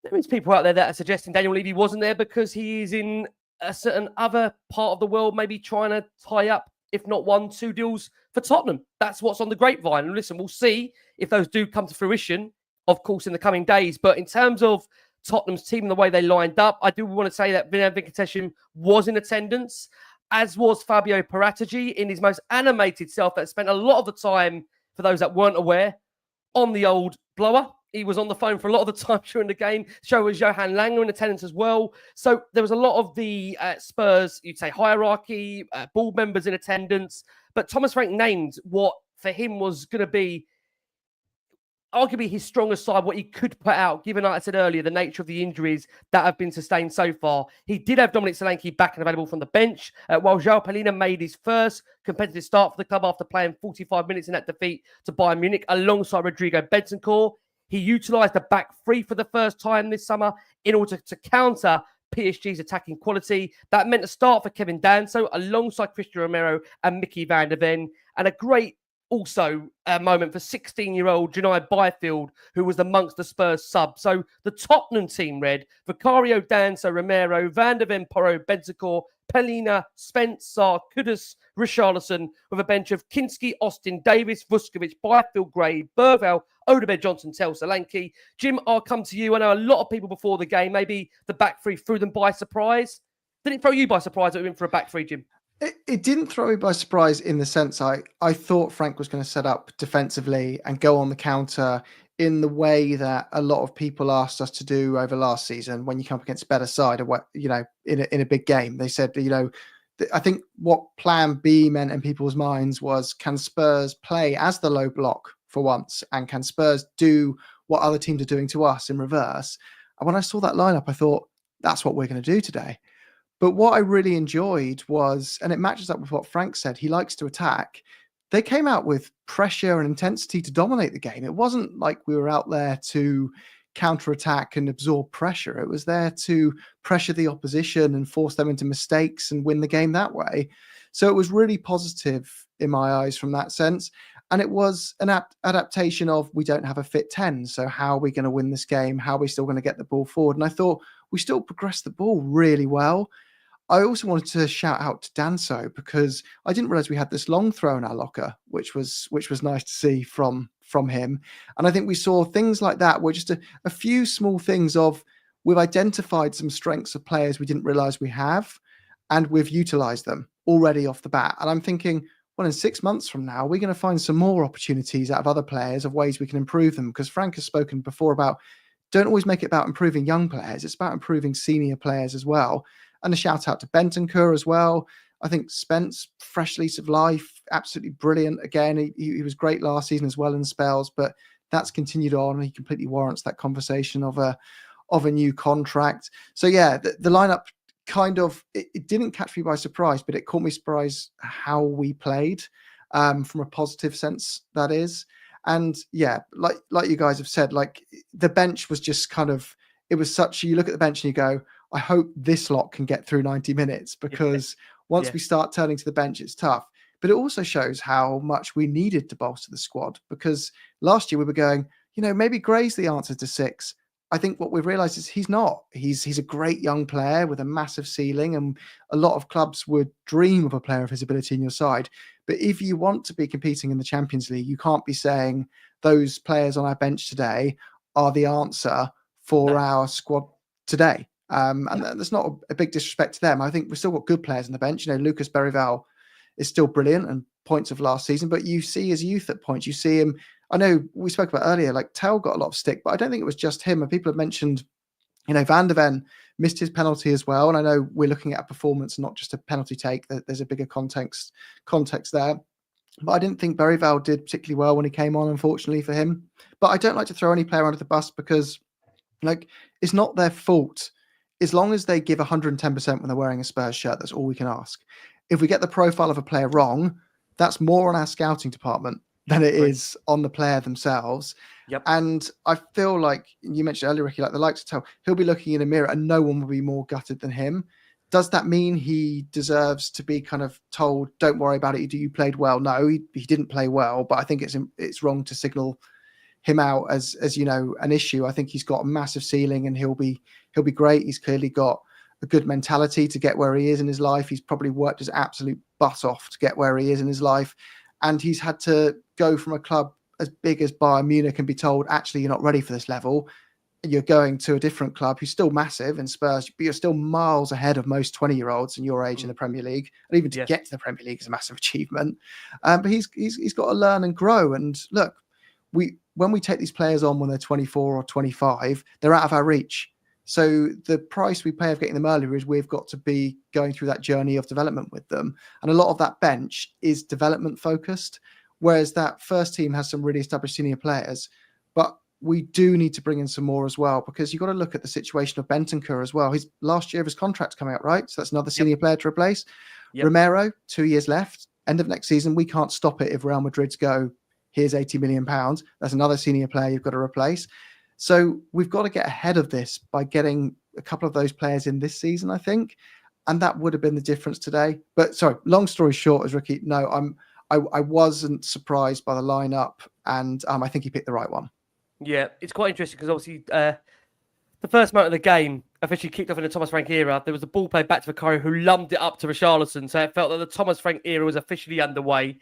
there is people out there that are suggesting Daniel Levy wasn't there because he is in a certain other part of the world, maybe trying to tie up, if not 1-2 deals for Tottenham. That's what's on the grapevine. And listen, we'll see if those do come to fruition, of course, in the coming days. But in terms of Tottenham's team and the way they lined up, I do want to say that Ven and Cristian was in attendance, as was Fabio Paratici in his most animated self, that spent a lot of the time, for those that weren't aware, on the old blower. He was on the phone for a lot of the time during the game. So was Johan Langer in attendance as well. So there was a lot of the Spurs, you'd say, hierarchy, board members in attendance. But Thomas Frank named what for him was going to be arguably his strongest side, what he could put out, given, like I said earlier, the nature of the injuries that have been sustained so far. He did have Dominic Solanke back and available from the bench, while João Palhinha made his first competitive start for the club after playing 45 minutes in that defeat to Bayern Munich alongside Rodrigo Bentancur. He utilised the back three for the first time this summer in order to counter PSG's attacking quality. That meant a start for Kevin Danso alongside Cristian Romero and Micky van der Ven, and a great also a moment for 16-year-old Janai Byfield, who was amongst the Spurs sub. So the Tottenham team read Vicario, Danso, Romero, Van der Ven, Porro, Bentancur, Palhinha, Spence, Sarr, Kudus, Richarlison, with a bench of Kinski, Austin, Davis, Vuskovic, Byfield, Gray, Burvell, Odegaard, Johnson, Tel, Solanke. Jim, I'll come to you. I know a lot of people before the game, maybe the back three threw them by surprise. Did it throw you by surprise that we went for a back three, Jim? It didn't throw me by surprise in the sense I thought Frank was going to set up defensively and go on the counter in the way that a lot of people asked us to do over last season when you come up against a better side, or in a big game. They said, I think what plan B meant in people's minds was, can Spurs play as the low block for once, and can Spurs do what other teams are doing to us in reverse? And when I saw that lineup, I thought, that's what we're going to do today. But what I really enjoyed was, and it matches up with what Frank said, he likes to attack. They came out with pressure and intensity to dominate the game. It wasn't like we were out there to counter-attack and absorb pressure. It was there to pressure the opposition and force them into mistakes and win the game that way. So it was really positive in my eyes from that sense. And it was an adaptation of, we don't have a fit 10. So how are we going to win this game? How are we still going to get the ball forward? And I thought we still progressed the ball really well. I also wanted to shout out to Danso, because I didn't realize we had this long throw in our locker, which was nice to see from him. And I think we saw things like that were just a few small things of, we've identified some strengths of players we didn't realize we have, and we've utilized them already off the bat. And I'm thinking, well, in 6 months from now, we're going to find some more opportunities out of other players of ways we can improve them, because Frank has spoken before about don't always make it about improving young players. It's about improving senior players as well. And a shout out to Bentancur as well. I think Spence, fresh lease of life, absolutely brilliant. Again, he was great last season as well in spells, but that's continued on. He completely warrants that conversation of a new contract. So yeah, the lineup kind of, it didn't catch me by surprise, but it caught me surprise how we played, from a positive sense, that is. And yeah, like you guys have said, like the bench was just kind of, it was such, you look at the bench and you go, I hope this lot can get through 90 minutes, because once we start turning to the bench, it's tough. But it also shows how much we needed to bolster the squad, because last year we were going, maybe Gray's the answer to 6. I think what we've realized is he's not. He's a great young player with a massive ceiling, and a lot of clubs would dream of a player of his ability in your side. But if you want to be competing in the Champions League, you can't be saying those players on our bench today are the answer for our squad today. And that's not a big disrespect to them. I think we've still got good players on the bench. Lucas Berrival is still brilliant and points of last season, but you see his youth at points. You see him. I know we spoke about earlier, like Tell got a lot of stick, but I don't think it was just him. And people have mentioned, Van de Ven missed his penalty as well. And I know we're looking at a performance, not just a penalty take. There's a bigger context there. But I didn't think Berrival did particularly well when he came on, unfortunately for him. But I don't like to throw any player under the bus, because it's not their fault. As long as they give 110% when they're wearing a Spurs shirt, that's all we can ask. If we get the profile of a player wrong, that's more on our scouting department than it is on the player themselves. Yep. And I feel like you mentioned earlier, Ricky, like the likes of Tell, he'll be looking in a mirror and no one will be more gutted than him. Does that mean he deserves to be kind of told, don't worry about it, you played well? No, he didn't play well, but I think it's wrong to signal him out as an issue. I think he's got a massive ceiling and he'll be great. He's clearly got a good mentality to get where he is in his life. He's probably worked his absolute butt off to get where he is in his life. And he's had to go from a club as big as Bayern Munich and be told, actually, you're not ready for this level. You're going to a different club who's still massive in Spurs, but you're still miles ahead of most 20-year-olds in your age in the Premier League. And even to get to the Premier League is a massive achievement. But he's got to learn and grow. And look, when we take these players on when they're 24 or 25, they're out of our reach. So the price we pay of getting them earlier is we've got to be going through that journey of development with them. And a lot of that bench is development focused, whereas that first team has some really established senior players. But we do need to bring in some more as well, because you've got to look at the situation of Bentancur as well. His last year of his contract's coming out, right? So that's another senior player to replace. Romero, 2 years left. End of next season, we can't stop it if Real Madrid's go, here's £80 million. That's another senior player you've got to replace. So we've got to get ahead of this by getting a couple of those players in this season, I think. And that would have been the difference today. But sorry, long story short, as Ricky, no, I wasn't surprised by the lineup, and I think he picked the right one. Yeah, it's quite interesting because obviously the first moment of the game officially kicked off in the Thomas Frank era. There was a ball played back to Vicario, who lumped it up to Richarlison. So it felt that the Thomas Frank era was officially underway.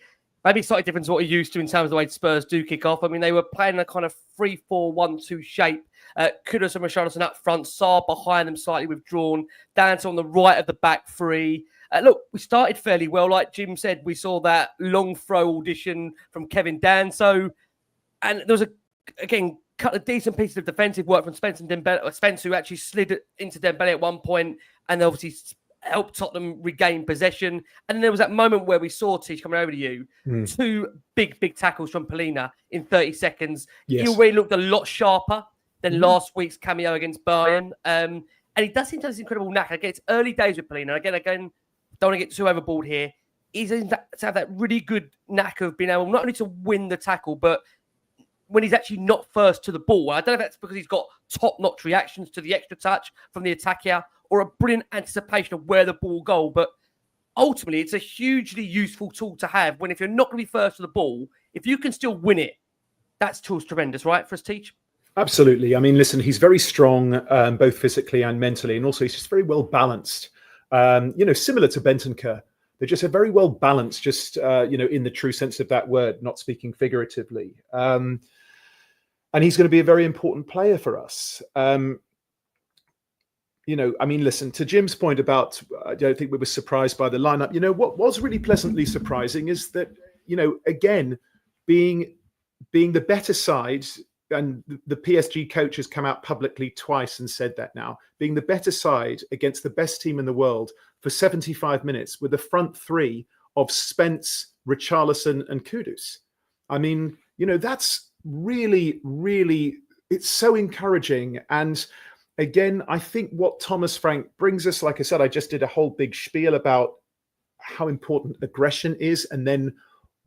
Maybe slightly different to what you're used to in terms of the way Spurs do kick off. I mean, they were playing a kind of 3-4-1-2 shape. Kudus and Richarlison up front, Saar behind them slightly withdrawn, Dance on the right of the back three. Look, we started fairly well. Like Jim said, we saw that long throw audition from Kevin Danso. And there was again, couple of decent pieces of defensive work from Spence and Dembele. Spence, who actually slid into Dembele at one point, and obviously helped Tottenham regain possession. And then there was that moment where we saw, Tish, coming over to you, 2 big tackles from Polina in 30 seconds. Yes. He already looked a lot sharper than last week's cameo against Bayern. And he does seem to have this incredible knack. Again, it's early days with Polina. Again, don't want to get too overboard here. He's to have that really good knack of being able not only to win the tackle, but when he's actually not first to the ball. I don't know if that's because he's got top-notch reactions to the extra touch from the attacker, or a brilliant anticipation of where the ball will go. But ultimately, it's a hugely useful tool to have when, if you're not going to be first to the ball, if you can still win it, that's tool's tremendous, right, for us, Teach? Absolutely. I mean, listen, he's very strong, both physically and mentally, and also he's just very well balanced. Similar to Bentancur. They're just a very well balanced, just, in the true sense of that word, not speaking figuratively. And he's going to be a very important player for us. Listen, to Jim's point about, I don't think we were surprised by the lineup. What was really pleasantly surprising is that, again, being the better side and the PSG coach has come out publicly twice and said that now, being the better side against the best team in the world for 75 minutes with the front three of Spence, Richarlison and Kudus. I mean, that's really, really, it's so encouraging. And again, I think what Thomas Frank brings us, like I said, I just did a whole big spiel about how important aggression is, and then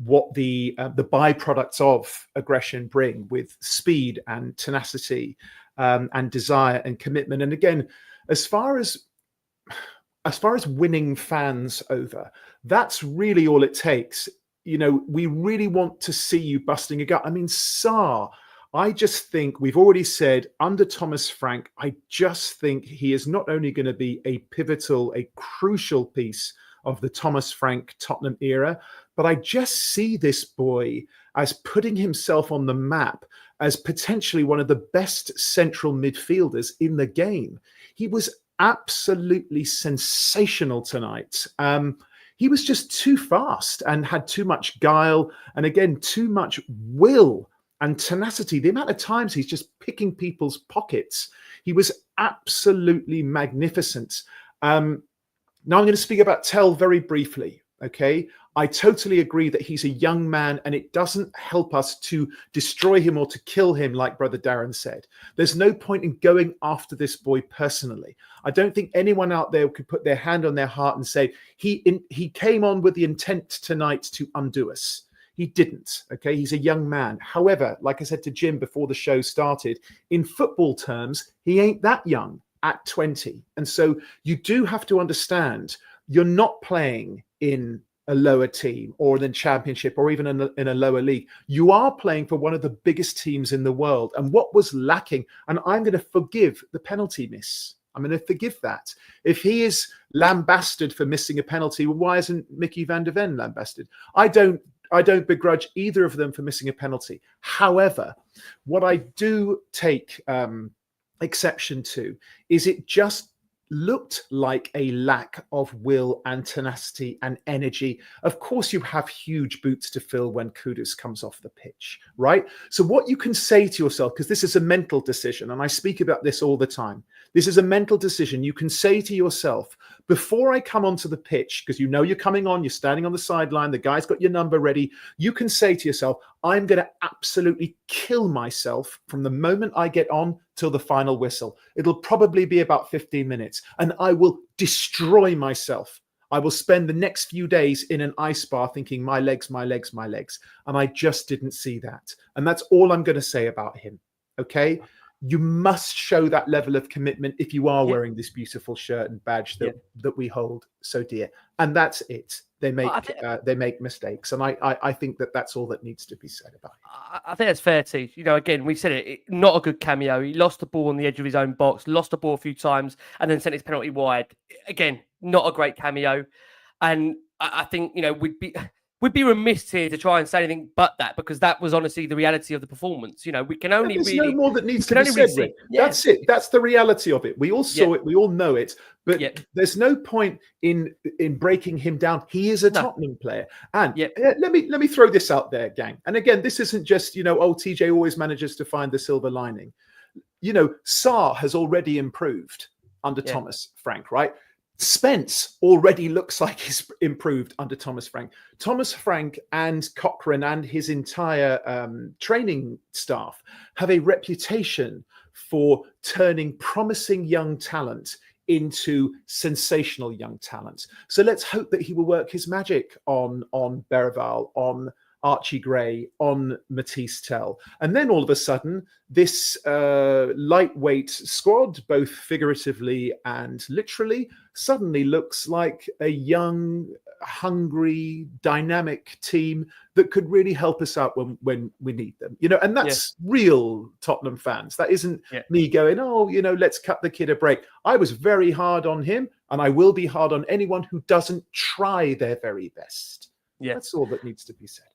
what the byproducts of aggression bring with speed and tenacity and desire and commitment. And again, as far as winning fans over, that's really all it takes. We really want to see you busting a gut. I mean, Sarr, I just think we've already said under Thomas Frank, I just think he is not only going to be a crucial piece of the Thomas Frank Tottenham era, but I just see this boy as putting himself on the map as potentially one of the best central midfielders in the game. He was absolutely sensational tonight. He was just too fast and had too much guile, and again, too much will and tenacity. The amount of times he's just picking people's pockets. He was absolutely magnificent. Now I'm going to speak about Tell very briefly, okay? I totally agree that he's a young man and it doesn't help us to destroy him or to kill him, like Brother Darren said. There's no point in going after this boy personally. I don't think anyone out there could put their hand on their heart and say, he came on with the intent tonight to undo us. He didn't, okay? He's a young man. However, like I said to Jim before the show started, in football terms, he ain't that young at 20. And so you do have to understand you're not playing in a lower team or in Championship or even in a lower league. You are playing for one of the biggest teams in the world. And what was lacking, and I'm going to forgive the penalty miss. I'm going to forgive that. If he is lambasted for missing a penalty, well, why isn't Micky van de Ven lambasted? I don't begrudge either of them for missing a penalty. However, what I do take exception to is it just looked like a lack of will and tenacity and energy. Of course, you have huge boots to fill when Kudus comes off the pitch, right? So what you can say to yourself, because this is a mental decision, and I speak about this all the time, this is a mental decision. You can say to yourself, before I come onto the pitch, because you're coming on, you're standing on the sideline, the guy's got your number ready, you can say to yourself, I'm going to absolutely kill myself from the moment I get on till the final whistle. It'll probably be about 15 minutes, and I will destroy myself. I will spend the next few days in an ice bar thinking, my legs, my legs, my legs. And I just didn't see that. And that's all I'm going to say about him. Okay? You must show that level of commitment if you are wearing this beautiful shirt and badge that we hold so dear. And that's it. They make mistakes, and I think that's all that needs to be said about it. I think that's fair, T. Again, we said it, not a good cameo. He lost the ball on the edge of his own box, lost the ball a few times, and then sent his penalty wide. Again, not a great cameo. And I think we'd be remiss here to try and say anything but that, because that was honestly the reality of the performance. We can only There's really no more that needs to be said. Rick. That's it. That's the reality of it. We all saw it. We all know it. But there's no point in breaking him down. He is a Tottenham player. And let me throw this out there, gang. And again, this isn't just TJ always manages to find the silver lining. Sarr has already improved under Thomas Frank, right? Spence already looks like he's improved under Thomas Frank. Thomas Frank and Cochrane and his entire training staff have a reputation for turning promising young talent into sensational young talent. So let's hope that he will work his magic on Berval, on Archie Gray, on Matisse Tell. And then all of a sudden, this lightweight squad, both figuratively and literally, suddenly looks like a young, hungry, dynamic team that could really help us out when we need them. And that's real Tottenham fans. That isn't me going, let's cut the kid a break. I was very hard on him, and I will be hard on anyone who doesn't try their very best. That's all that needs to be said.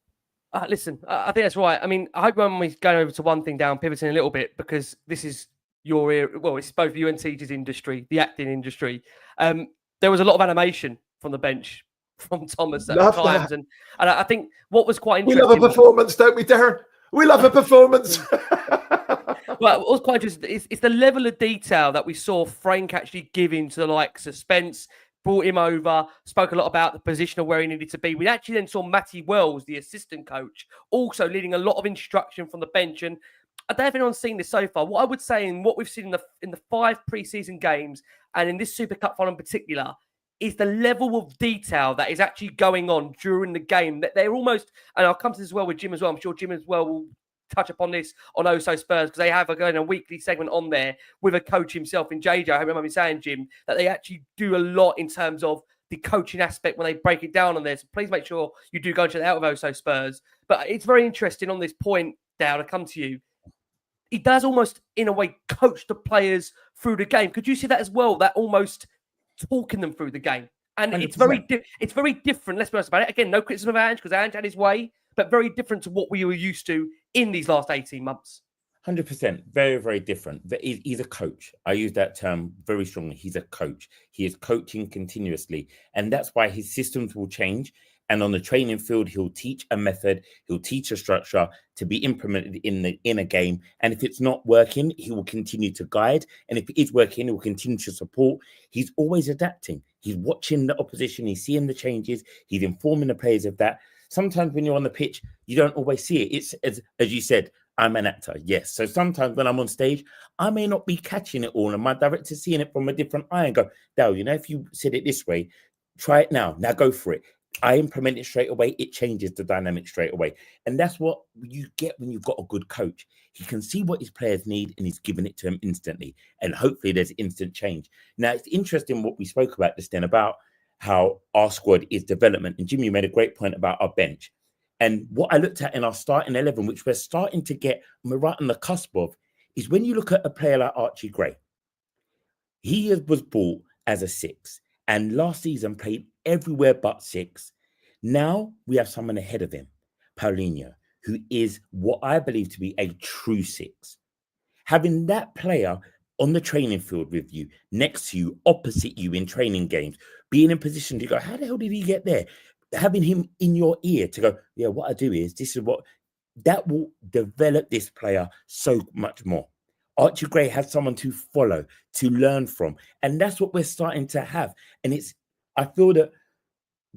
Listen, I think that's right. I mean, I hope when we're going over to one thing down, pivoting a little bit, because this is your era. Well, it's both you and TJ's industry, the acting industry. There was a lot of animation from the bench from Thomas at times. And I think what was quite interesting. We love a performance, don't we, Darren? We love a performance. Well, it was quite interesting. It's the level of detail that we saw Frank actually giving to the likes of Spence, brought him over, spoke a lot about the position of where he needed to be. We actually then saw Matty Wells, the assistant coach, also leading a lot of instruction from the bench. And I don't know if anyone's seen this so far. What I would say, and what we've seen in the 5 pre-season games, and in this Super Cup final in particular, is the level of detail that is actually going on during the game. That they're almost, and I'll come to this as well with Jim as well. I'm sure Jim as well will touch upon this on Also Spurs, because they have a weekly segment on there with a coach himself in JJ. I remember me saying, Jim, that they actually do a lot in terms of the coaching aspect when they break it down on there. So please make sure you do go and check that out with Also Spurs. But it's very interesting on this point, Dale, to come to you. He does almost, in a way, coach the players through the game. Could you see that as well? That almost talking them through the game. And 100%. It's very different. Let's be honest about it. Again, no criticism of Ange, because Ange had his way, but very different to what we were used to in these last 18 months. 100%. Very, very different. He's a coach. I use that term very strongly. He's a coach. He is coaching continuously. And that's why his systems will change. And on the training field, he'll teach a method. He'll teach a structure to be implemented in a game. And if it's not working, he will continue to guide. And if it is working, he will continue to support. He's always adapting. He's watching the opposition. He's seeing the changes. He's informing the players of that. Sometimes when you're on the pitch, you don't always see it. It's as you said, I'm an actor, yes. So sometimes when I'm on stage, I may not be catching it all, and my director's seeing it from a different eye and go, Dale, if you said it this way, try it now. Now go for it. I implement it straight away. It changes the dynamic straight away. And that's what you get when you've got a good coach. He can see what his players need and he's giving it to them instantly. And hopefully there's instant change. Now, it's interesting what we spoke about this then about how our squad is development. And Jimmy made a great point about our bench. And what I looked at in our starting 11, which we're starting to get, we're right on the cusp of, is when you look at a player like Archie Gray. He was bought as a 6 and last season played everywhere but 6. Now we have someone ahead of him, Paulinho, who is what I believe to be a true 6. Having that player on the training field with you, next to you, opposite you in training games, being in position to go, how the hell did he get there? Having him in your ear to go, yeah, what I do is, this is what, that will develop this player so much more. Archie Gray has someone to follow, to learn from. And that's what we're starting to have. And I feel that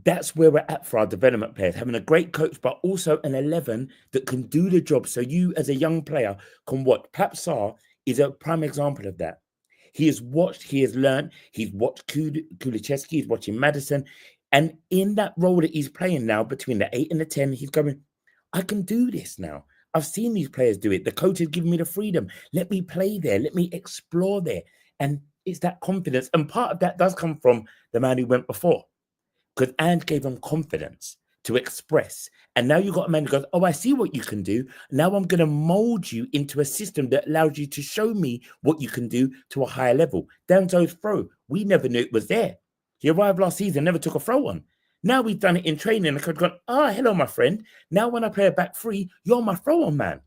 that's where we're at for our development players, having a great coach, but also an 11 that can do the job. So you as a young player can watch. Pap Sarr is a prime example of that. He has watched, he has learned, he's watched Kulichevsky, he's watching Madison. And in that role that he's playing now between the 8 and the 10, he's going, I can do this now. I've seen these players do it. The coach has given me the freedom. Let me play there. Let me explore there. And it's that confidence. And part of that does come from the man who went before. Because Ange gave him confidence to express. And now you've got a man who goes, oh, I see what you can do. Now I'm going to mold you into a system that allows you to show me what you can do to a higher level. Danzo's throw, we never knew it was there. He arrived last season, never took a throw on. Now we've done it in training. And I've gone, hello, my friend. Now when I play a back 3, you're my throw-on man.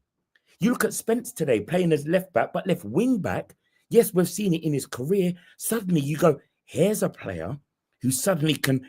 You look at Spence today playing as left back, but left wing back. Yes, we've seen it in his career. Suddenly you go, here's a player who suddenly can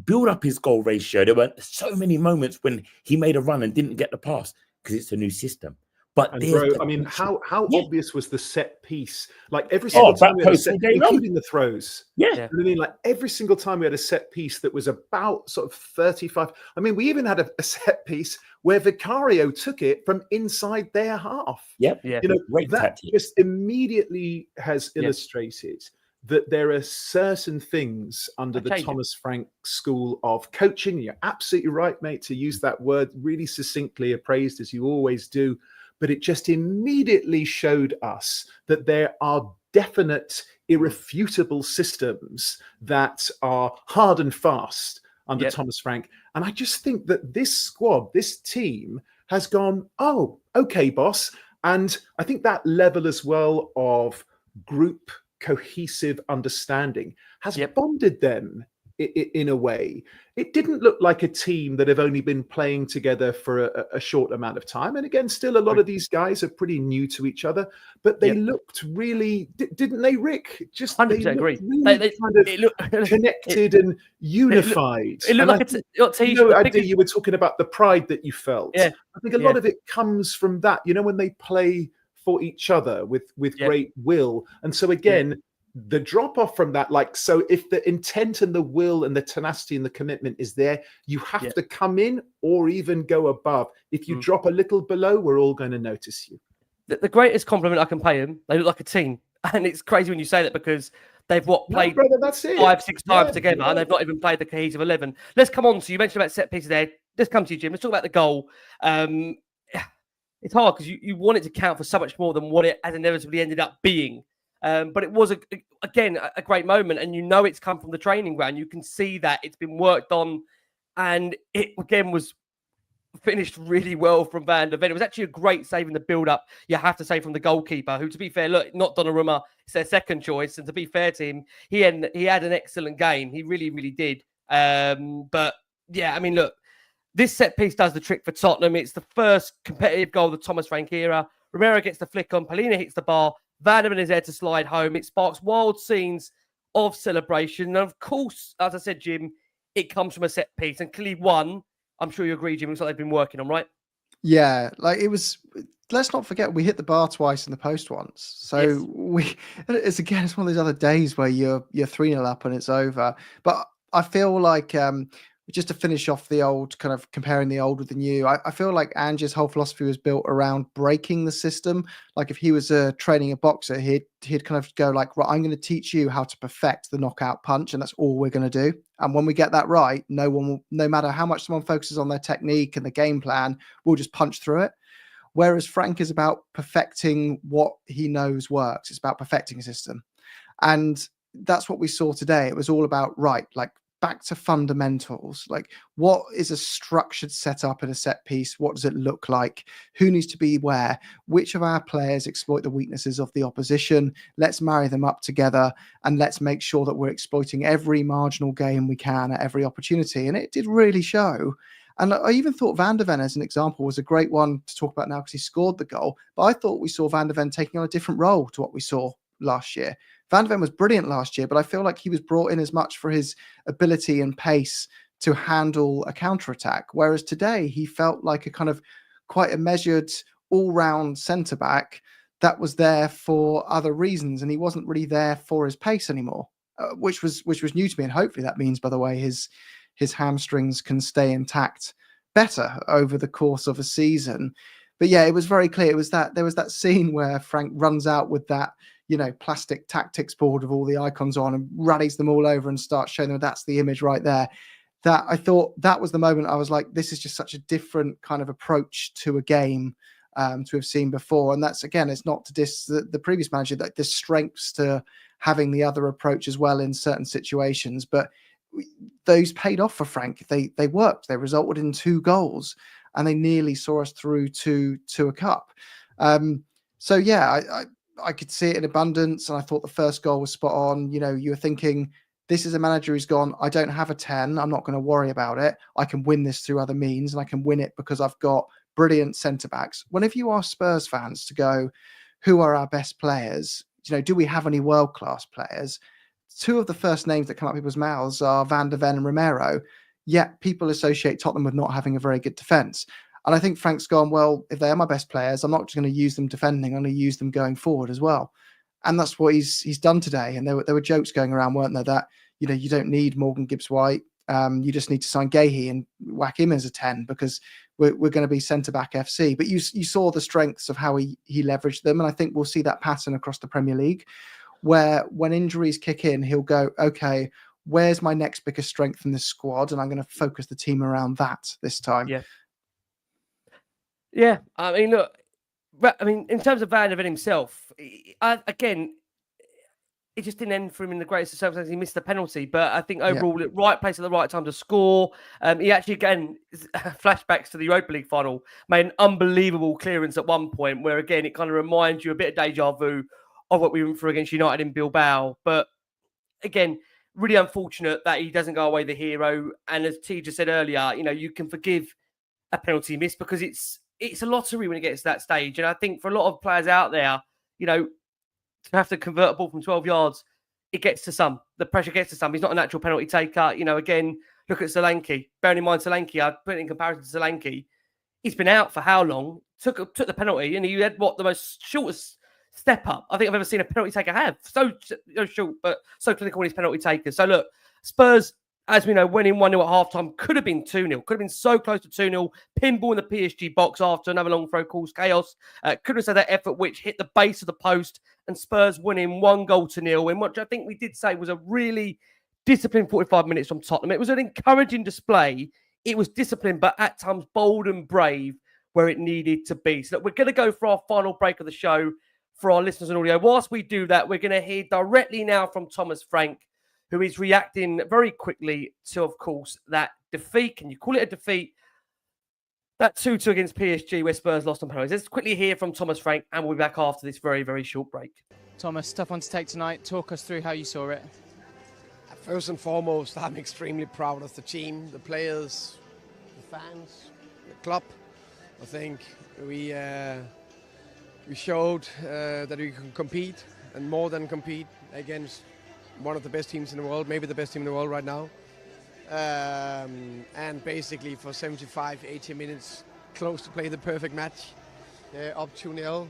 build up his goal ratio. There were so many moments when he made a run and didn't get the pass because it's a new system. But bro, I mean, how obvious was the set piece? Like every single time we had a set, including the throws. Yeah. You know what I mean? Like every single time we had a set piece that was about sort of 35. I mean, we even had a set piece where Vicario took it from inside their half. Yep. You know, great that tactic. just immediately has illustrated that there are certain things under the Thomas Frank school of coaching. You're absolutely right, mate, to use that word really succinctly appraised as you always do. But it just immediately showed us that there are definite, irrefutable systems that are hard and fast under Thomas Frank. And I just think that this squad, this team has gone, oh, okay, boss. And I think that level as well of group cohesive understanding has bonded them in a way. It didn't look like a team that have only been playing together for a short amount of time. And again, still a lot of these guys are pretty new to each other, but they looked really, didn't they, Rick? Just 100% they agree. really kind of connected and unified. It looked like You were talking about the pride that you felt. Yeah. I think a lot of it comes from that, when they play for each other with great will. And so again, the drop off from that, so if the intent and the will and the tenacity and the commitment is there, you have to come in or even go above. If you drop a little below, we're all going to notice you. The greatest compliment I can pay them, they look like a team. And it's crazy when you say that, because they've played that's it. 5-6 times together, and they've not even played the cohesive 11. Let's come on to, you mentioned about set pieces there. Let's come to you, Jim. Let's talk about the goal. It's hard because you want it to count for so much more than what it has inevitably ended up being. But it was, again, a great moment, and it's come from the training ground. You can see that it's been worked on, and it, again, was finished really well from Van de Ven. It was actually a great save in the build-up, you have to say, from the goalkeeper, who, to be fair, look, not Donnarumma, it's their second choice, and to be fair to him, he had an excellent game. He really, really did. But, yeah, I mean, look, this set piece does the trick for Tottenham. It's the first competitive goal of the Thomas Frank era. Romero gets the flick on, Polina hits the bar, Van de Ven is there to slide home. It sparks wild scenes of celebration. And of course, as I said, Jim, it comes from a set piece. And clearly one, I'm sure you agree, Jim, it's like they've been working on, right? Yeah, it was, let's not forget, we hit the bar twice and the post once. So it's one of those other days where you're 3-0 up and it's over. But I feel like, just to finish off the old, kind of comparing the old with the new, I feel like Ange's whole philosophy was built around breaking the system. Like if he was training a boxer, he'd kind of go like, right, I'm going to teach you how to perfect the knockout punch, and that's all we're going to do. And when we get that right, no matter how much someone focuses on their technique and the game plan, we'll just punch through it. Whereas Frank is about perfecting what he knows works. It's about perfecting a system. And that's what we saw today. It was all about, back to fundamentals. Like, what is a structured setup in a set piece? What does it look like? Who needs to be where? Which of our players exploit the weaknesses of the opposition? Let's marry them up together, and let's make sure that we're exploiting every marginal game we can at every opportunity. And it did really show. And I even thought Van de Ven, as an example, was a great one to talk about now because he scored the goal. But I thought we saw Van de Ven taking on a different role to what we saw last year. Van de Ven was brilliant last year, but I feel like he was brought in as much for his ability and pace to handle a counter-attack. Whereas today, he felt like a kind of quite a measured, all-round centre-back that was there for other reasons, and he wasn't really there for his pace anymore, which was new to me. And hopefully that means, by the way, his hamstrings can stay intact better over the course of a season. But yeah, it was very clear. It was that there was that scene where Frank runs out with that, plastic tactics board of all the icons on and rallies them all over and starts showing them that's the image right there. That I thought that was the moment I was like, this is just such a different kind of approach to a game to have seen before. And that's, again, it's not to diss the previous manager, that there's strengths to having the other approach as well in certain situations. But those paid off for Frank. They worked. They resulted in 2 goals, and they nearly saw us through to a cup. So yeah, I could see it in abundance, and I thought the first goal was spot on. You were thinking, this is a manager who's gone, I don't have a 10. I'm not going to worry about it. I can win this through other means, and I can win it because I've got brilliant centre-backs. Whenever you ask Spurs fans to go, who are our best players? Do we have any world-class players? 2 of the first names that come out of people's mouths are Van de Ven and Romero, yet people associate Tottenham with not having a very good defence. And I think Frank's gone, well, if they are my best players, I'm not just going to use them defending, I'm going to use them going forward as well. And that's what he's done today. And there were jokes going around, weren't there, that, you don't need Morgan Gibbs-White. You just need to sign Gahey and whack him as a 10 because we're going to be centre-back FC. But you saw the strengths of how he leveraged them. And I think we'll see that pattern across the Premier League, where when injuries kick in, he'll go, okay, where's my next biggest strength in this squad? And I'm going to focus the team around that this time. Yeah. I mean, look, in terms of Van de Ven himself, again, it just didn't end for him in the greatest of circumstances. He missed the penalty, but I think overall, at right place at the right time to score. He actually, again, flashbacks to the Europa League final, made an unbelievable clearance at one point where, again, it kind of reminds you a bit of deja vu of what we went through against United in Bilbao. But again, really unfortunate that he doesn't go away the hero. And as T just said earlier, you can forgive a penalty miss because it's a lottery when it gets to that stage. And I think for a lot of players out there, to have to convert a ball from 12 yards, it gets to some. The pressure gets to some. He's not a natural penalty taker. Again, look at Solanke. Bearing in mind Solanke, I'd put it in comparison to Solanke. He's been out for how long? Took the penalty, and he had the most shortest step up I think I've ever seen a penalty taker have. So short, but so clinical in his penalty takers. So look, Spurs, as we know, winning 1-0 at halftime, could have been 2-0. Could have been so close to 2-0. Pinball in the PSG box after another long throw caused chaos. Could have said that effort which hit the base of the post, and Spurs winning 1-0 in what I think we did say was a really disciplined 45 minutes from Tottenham. It was an encouraging display. It was disciplined, but at times bold and brave where it needed to be. So look, we're going to go for our final break of the show for our listeners and audio. Whilst we do that, we're going to hear directly now from Thomas Frank, who is reacting very quickly to, of course, that defeat. Can you call it a defeat? That 2-2 against PSG where Spurs lost on penalties. Let's quickly hear from Thomas Frank, and we'll be back after this very, very short break. Thomas, tough one to take tonight. Talk us through how you saw it. First and foremost, I'm extremely proud of the team, the players, the fans, the club. I think we showed that we can compete, and more than compete, against one of the best teams in the world, maybe the best team in the world right now. And basically for 75, 80 minutes, close to play the perfect match, up 2-0.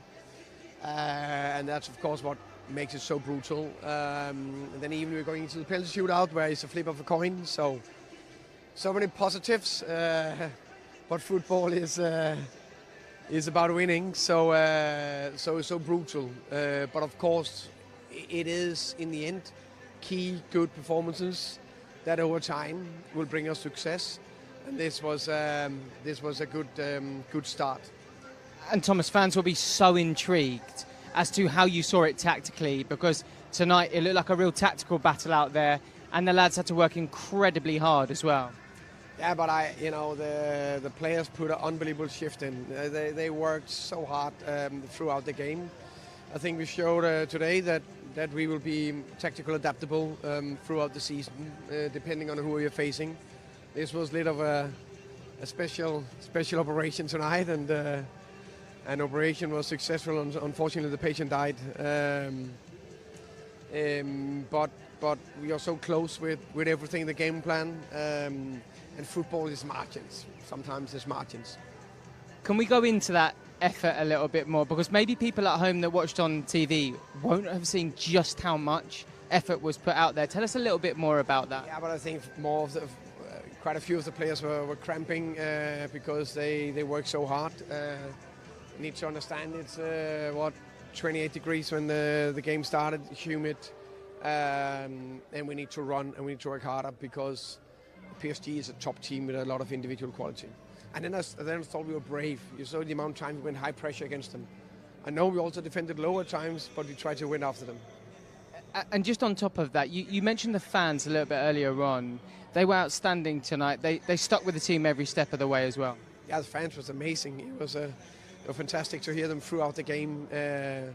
And that's, of course, what makes it so brutal. And then even we're going into the penalty shootout where it's a flip of a coin. So many positives. But football is about winning. So brutal. But of course, it is in the end key good performances that over time will bring us success. And this was a good start. And Thomas, fans will be so intrigued as to how you saw it tactically, because tonight it looked like a real tactical battle out there, and the lads had to work incredibly hard as well. Yeah, but the players put an unbelievable shift in. They worked so hard throughout the game. I think we showed today that we will be tactical adaptable throughout the season, depending on who you're facing. This was a little of a special operation tonight, and operation was successful. Unfortunately, the patient died. But we are so close with everything, the game plan, and football is margins. Sometimes it's margins. Can we go into that effort a little bit more? Because maybe people at home that watched on TV won't have seen just how much effort was put out there. Tell us a little bit more about that. Yeah, but I think quite a few of the players were cramping because they work so hard. You need to understand it's 28 degrees when the game started, humid, and we need to run and we need to work harder because PSG is a top team with a lot of individual quality. And then I thought we were brave. You saw the amount of time we went high pressure against them. I know we also defended low at times, but we tried to win after them. And just on top of that, you mentioned the fans a little bit earlier on. They were outstanding tonight. They stuck with the team every step of the way as well. Yeah, the fans was amazing. It was fantastic to hear them throughout the game. They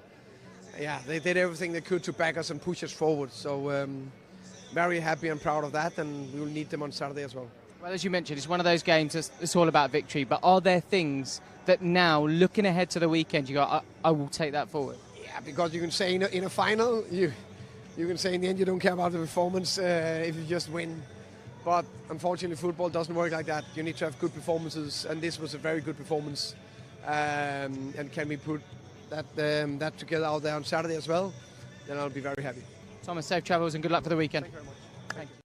did everything they could to back us and push us forward. So very happy and proud of that, and we will need them on Saturday as well. Well, as you mentioned, it's one of those games it's all about victory. But are there things that now, looking ahead to the weekend, you go, I will take that forward? Yeah, because you can say in a final, you can say in the end you don't care about the performance if you just win. But unfortunately, football doesn't work like that. You need to have good performances, and this was a very good performance. And can we put that together out there on Saturday as well? Then I'll be very happy. Thomas, safe travels and good luck for the weekend. Thank you very much. Thank you.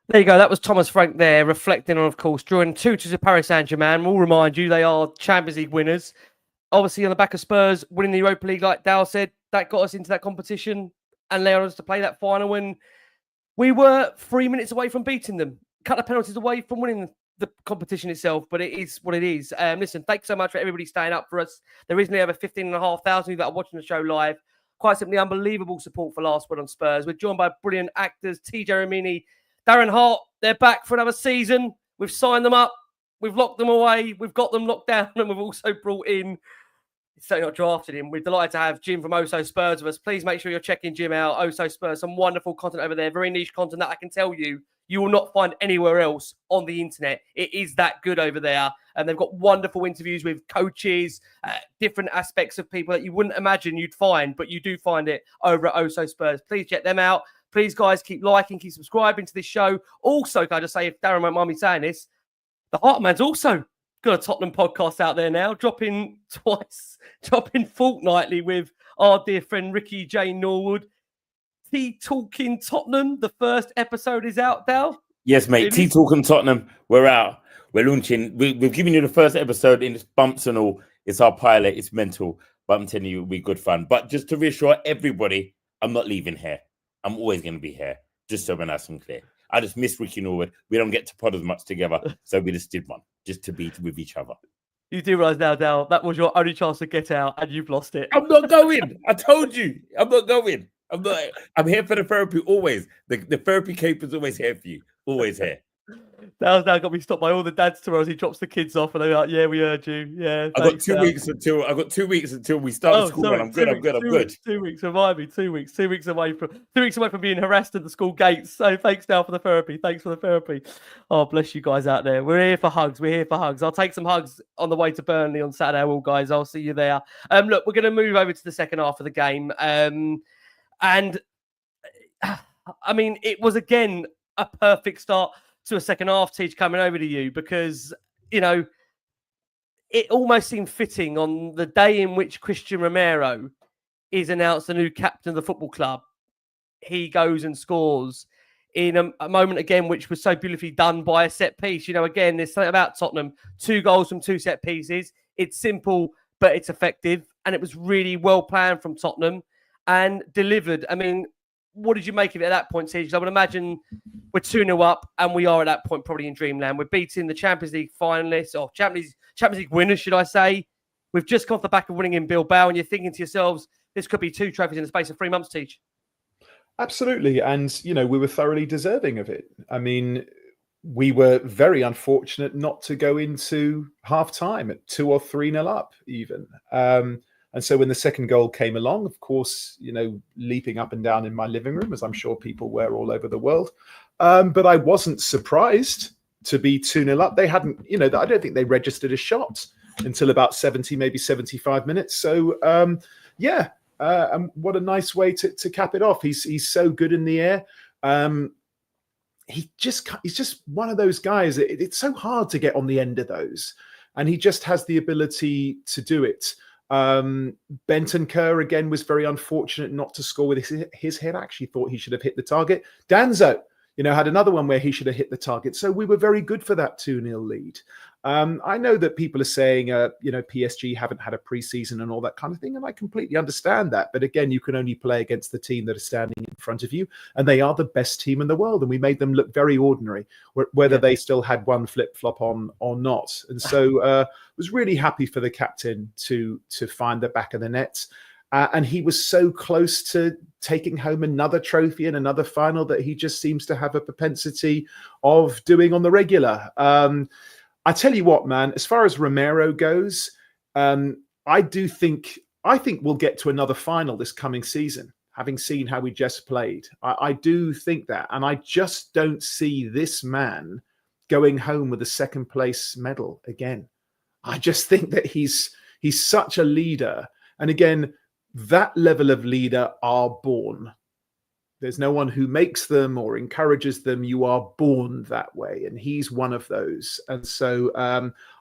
There you go. That was Thomas Frank there, reflecting on, of course, drawing 2-2 to Paris Saint-Germain. We'll remind you, they are Champions League winners. Obviously, on the back of Spurs winning the Europa League, like Dal said, that got us into that competition and allowed us to play that final. And we were 3 minutes away from beating them. Cut the penalties away from winning the competition itself, but it is what it is. Listen, thanks so much for everybody staying up for us. There is nearly over 15,500 that are watching the show live. Quite simply unbelievable support for Last Word on Spurs. We're joined by brilliant actors, TJ Ramini, Darren Hart. They're back for another season. We've signed them up. We've locked them away. We've got them locked down. And we've also brought in He's certainly not drafted him. We're delighted to have Jim from Oso Spurs with us. Please make sure you're checking Jim out. Oso Spurs, some wonderful content over there. Very niche content that I can tell you will not find anywhere else on the internet. It is that good over there. And they've got wonderful interviews with coaches, different aspects of people that you wouldn't imagine you'd find, but you do find it over at Oso Spurs. Please check them out. Please, guys, keep liking, keep subscribing to this show. Also, can I just say, if Darren won't mind me saying this, the Heartman's also got a Tottenham podcast out there now, dropping fortnightly with our dear friend Ricky J. Norwood. Tea Talking Tottenham. The first episode is out, Dal. Yes, mate. Tea Talking Tottenham. We're out. We're launching. We've given you the first episode in its bumps and all. It's our pilot. It's mental. But I'm telling you, it'll be good fun. But just to reassure everybody, I'm not leaving here. I'm always going to be here. Just so we're nice and clear. I just miss Ricky Norwood. We don't get to pod as much together. So we just did one. Just to be with each other. You do realise now, Dal, that was your only chance to get out and you've lost it. I'm not going. I told you. I'm not going. I'm here for the therapy always. The therapy cape is always here for you. Always here. Now got me stopped by all the dads tomorrow as he drops the kids off and they're like, yeah, we heard you. Yeah. I got 2 weeks until we start school. Sorry, I'm good. 2 weeks. Remind me, 2 weeks. 2 weeks away from being harassed at the school gates. So thanks now for the therapy. Thanks for the therapy. Oh, bless you guys out there. We're here for hugs. I'll take some hugs on the way to Burnley on Saturday, all guys. I'll see you there. Look, we're going to move over to the second half of the game. And I mean, it was again a perfect start to a second half, Teach, coming over to you, because, you know, it almost seemed fitting on the day in which Cristian Romero is announced the new captain of the football club. He goes and scores in a moment, again, which was so beautifully done by a set piece. You know, again, there's something about Tottenham, 2 goals from 2 set pieces. It's simple, but it's effective. And it was really well planned from Tottenham and delivered. I mean, what did you make of it at that point, Tej? I would imagine we're 2-0 up, and we are at that point probably in dreamland. We're beating the Champions League finalists, or Champions League winners, should I say. We've just come off the back of winning in Bilbao, and you're thinking to yourselves, this could be 2 trophies in the space of 3 months, Tej. Absolutely. And, you know, we were thoroughly deserving of it. I mean, we were very unfortunate not to go into half-time at 2 or 3-0 up even. And so when the second goal came along, of course, you know, leaping up and down in my living room, as I'm sure people were all over the world. But I wasn't surprised to be 2-0 up. They hadn't, you know, I don't think they registered a shot until about 70, maybe 75 minutes. So, and what a nice way to cap it off. He's so good in the air. He's just one of those guys. It's so hard to get on the end of those. And he just has the ability to do it. Bentancur again was very unfortunate not to score with his head. Actually thought he should have hit the target. Danzo, you know, had another one where he should have hit the target. So we were very good for that 2-0 lead. I know that people are saying, you know, PSG haven't had a preseason and all that kind of thing, and I completely understand that. But again, you can only play against the team that are standing in front of you, and they are the best team in the world, and we made them look very ordinary, whether they still had one flip-flop on or not. And so was really happy for the captain to find the back of the net. And he was so close to taking home another trophy and another final that he just seems to have a propensity of doing on the regular. I tell you what, man, as far as Romero goes, I think we'll get to another final this coming season, having seen how we just played. I do think that. And I just don't see this man going home with a second place medal again. I just think that he's such a leader. And again, that level of leader are born. There's no one who makes them or encourages them. You are born that way. And he's one of those. And so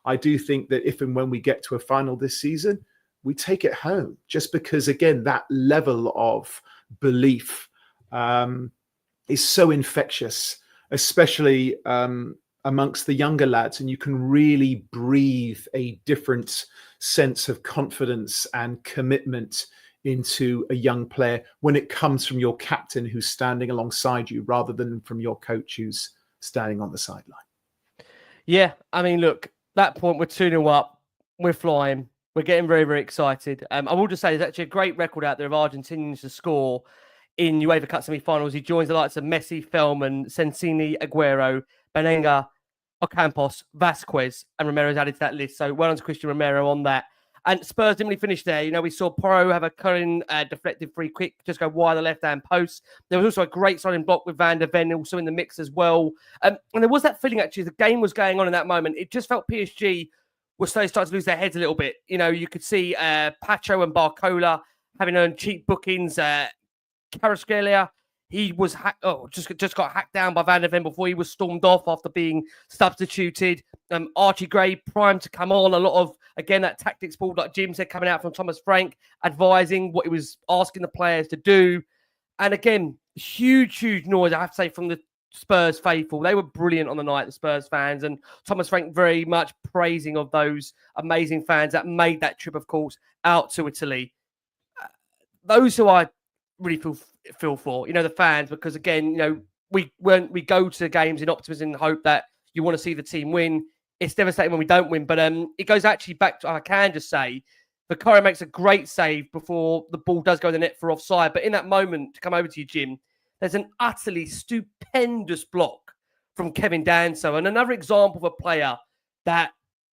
I do think that if and when we get to a final this season, we take it home, just because, again, that level of belief is so infectious, especially amongst the younger lads. And you can really breathe a different sense of confidence and commitment into a young player when it comes from your captain who's standing alongside you rather than from your coach who's standing on the sideline. Yeah, I mean, look, that point, we're 2-0 up, we're flying, we're getting very, very excited. I will just say there's actually a great record out there of Argentinians to score in UEFA Cup semi-finals. He joins the likes of Messi, Feldman, Sensini, Aguero, Benenga, Ocampos, Vasquez, and Romero's added to that list. So well done to Cristian Romero on that. And Spurs didn't really finish there. You know, we saw Porro have a curling deflected free kick, just go wide the left-hand post. There was also a great sliding block with Van der Ven also in the mix as well. And there was that feeling, actually, the game was going on in that moment. It just felt PSG were starting to lose their heads a little bit. You know, you could see Pacho and Barcola having earned cheap bookings. Kvaratskhelia, he was just got hacked down by Van der Ven before he was stormed off after being substituted. Archie Gray primed to come on. A lot of, again, that tactics ball, like Jim said, coming out from Thomas Frank, advising what he was asking the players to do. And again, huge noise, I have to say, from the Spurs faithful. They were brilliant on the night, the Spurs fans, and Thomas Frank very much praising of those amazing fans that made that trip, of course, out to Italy. Those who I really feel for, you know, the fans, because again, you know, we go to games in optimism and hope that you want to see the team win. It's devastating when we don't win, but it goes actually back to, I can just say, Vicario makes a great save before the ball does go in the net for offside. But in that moment, to come over to you, Jim, there's an utterly stupendous block from Kevin Danso, and another example of a player that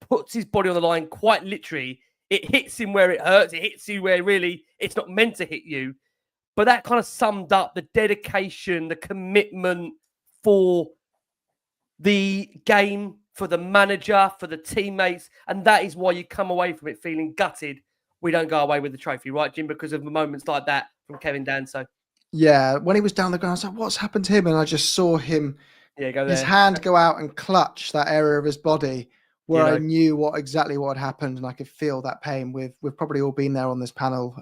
puts his body on the line quite literally. It hits him where it hurts. It hits you where really it's not meant to hit you. But that kind of summed up the dedication, the commitment for the game, for the manager, for the teammates. And that is why you come away from it feeling gutted. We don't go away with the trophy, right, Jim? Because of moments like that from Kevin Danso. Yeah, when he was down the ground, I was like, what's happened to him? And I just saw him, his hand go out and clutch that area of his body where I knew exactly what had happened, and I could feel that pain. We've probably all been there on this panel,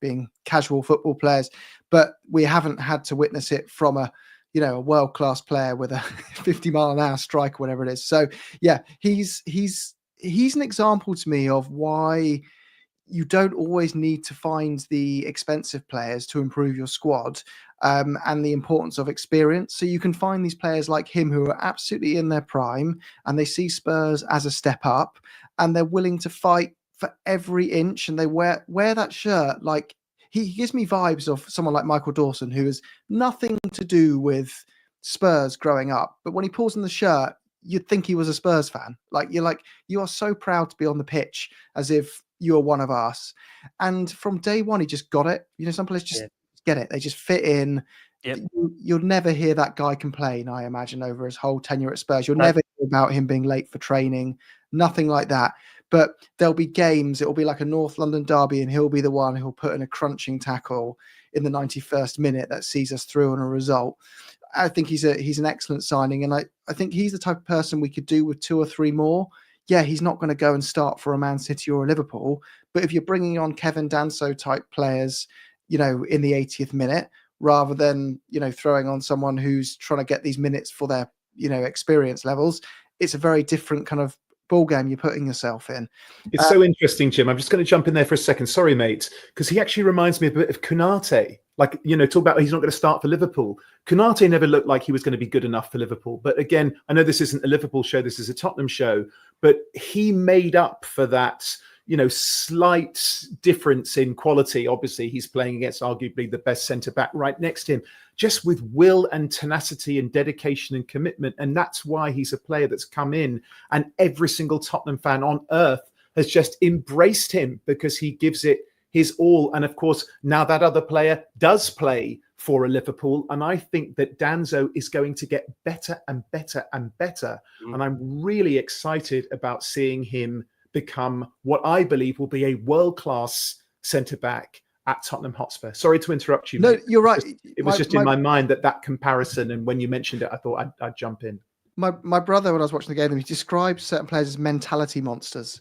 being casual football players, but we haven't had to witness it from a world-class player with a 50-mile-an-hour strike or whatever it is. So yeah, he's an example to me of why you don't always need to find the expensive players to improve your squad, and the importance of experience. So you can find these players like him who are absolutely in their prime and they see Spurs as a step up and they're willing to fight for every inch, and they wear that shirt. Like, he gives me vibes of someone like Michael Dawson, who has nothing to do with Spurs growing up. But when he pulls on the shirt, you'd think he was a Spurs fan. You are so proud to be on the pitch as if you're one of us. And from day one, he just got it. You know, some players just get it. They just fit in. Yep. You'll never hear that guy complain, I imagine, over his whole tenure at Spurs. You'll never hear about him being late for training, nothing like that. But there'll be games, it'll be like a North London derby, and he'll be the one who'll put in a crunching tackle in the 91st minute that sees us through on a result. I think he's an excellent signing, and I think he's the type of person we could do with 2 or 3 more. Yeah, he's not going to go and start for a Man City or a Liverpool, but if you're bringing on Kevin Danso type players, in the 80th minute, rather than, throwing on someone who's trying to get these minutes for their, experience levels, it's a very different kind of ball game you're putting yourself in. It's so interesting, Jim. I'm just going to jump in there for a second. Sorry, mate, because he actually reminds me a bit of Konate. Like, talk about he's not going to start for Liverpool. Konate never looked like he was going to be good enough for Liverpool. But again, I know this isn't a Liverpool show, this is a Tottenham show, but he made up for that, slight difference in quality. Obviously, he's playing against arguably the best centre-back right next to him, just with will and tenacity and dedication and commitment. And that's why he's a player that's come in, and every single Tottenham fan on earth has just embraced him because he gives it his all. And of course, now that other player does play for a Liverpool, and I think that Danso is going to get better and better and better. And I'm really excited about seeing him become what I believe will be a world-class centre-back at Tottenham Hotspur. Sorry to interrupt you. No, mate. you're right. It was just in my mind that comparison, and when you mentioned it, I thought I'd jump in. My brother, when I was watching the game, he described certain players as mentality monsters.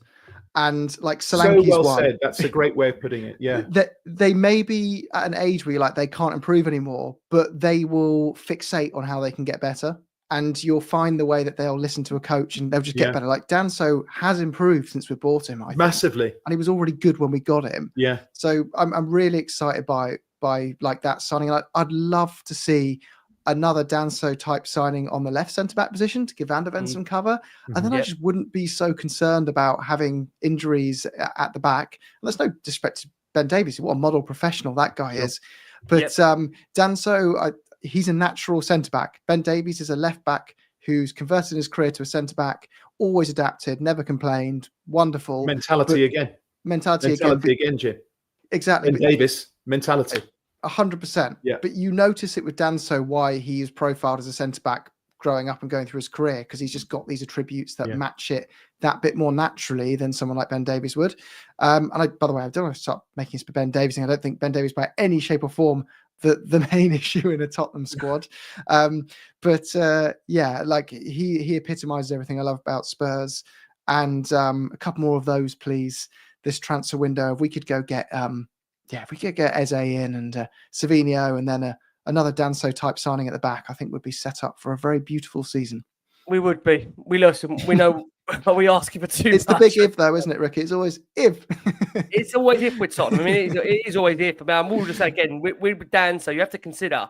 And like Solanke's so well one. said. That's a great way of putting it. Yeah. They may be at an age where they can't improve anymore, but they will fixate on how they can get better. And you'll find the way that they'll listen to a coach and they'll just get better. Like Danso has improved since we bought him, I think. Massively. And he was already good when we got him. Yeah. So I'm really excited by like that signing. I'd love to see another Danso type signing on the left centre-back position to give Van der Ven some cover. And then I just wouldn't be so concerned about having injuries at the back. And there's no disrespect to Ben Davies. What a model professional that guy is. But Danso, he's a natural centre-back. Ben Davies is a left-back who's converted his career to a centre-back, always adapted, never complained, wonderful. Mentality again. mentality again, Jim. Exactly. Ben Davies mentality. 100%. Yeah. But you notice it with Danso why he is profiled as a centre back growing up and going through his career, because he's just got these attributes that match it that bit more naturally than someone like Ben Davies would. And by the way, I don't want to start making this Ben Davies thing. I don't think Ben Davies by any shape or form the main issue in a Tottenham squad. But like he epitomizes everything I love about Spurs. And a couple more of those, please, this transfer window. If we could go get if we could get Eze in and Savinho and then another Danso type signing at the back, I think would be set up for a very beautiful season. We would be. We know. Are we asking for too much? It's the big if, though, isn't it, Ricky? It's always if. It's always if with Tottenham. I mean, it is always if. But we'll just say again, with Danso, you have to consider,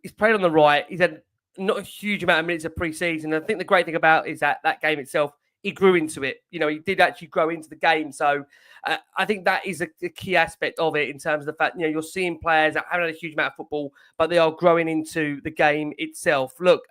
he's played on the right. He's had not a huge amount of minutes of pre-season. I think the great thing about is that game itself, he grew into it. He did actually grow into the game. So I think that is a key aspect of it in terms of the fact, you're seeing players that haven't had a huge amount of football, but they are growing into the game itself. Look,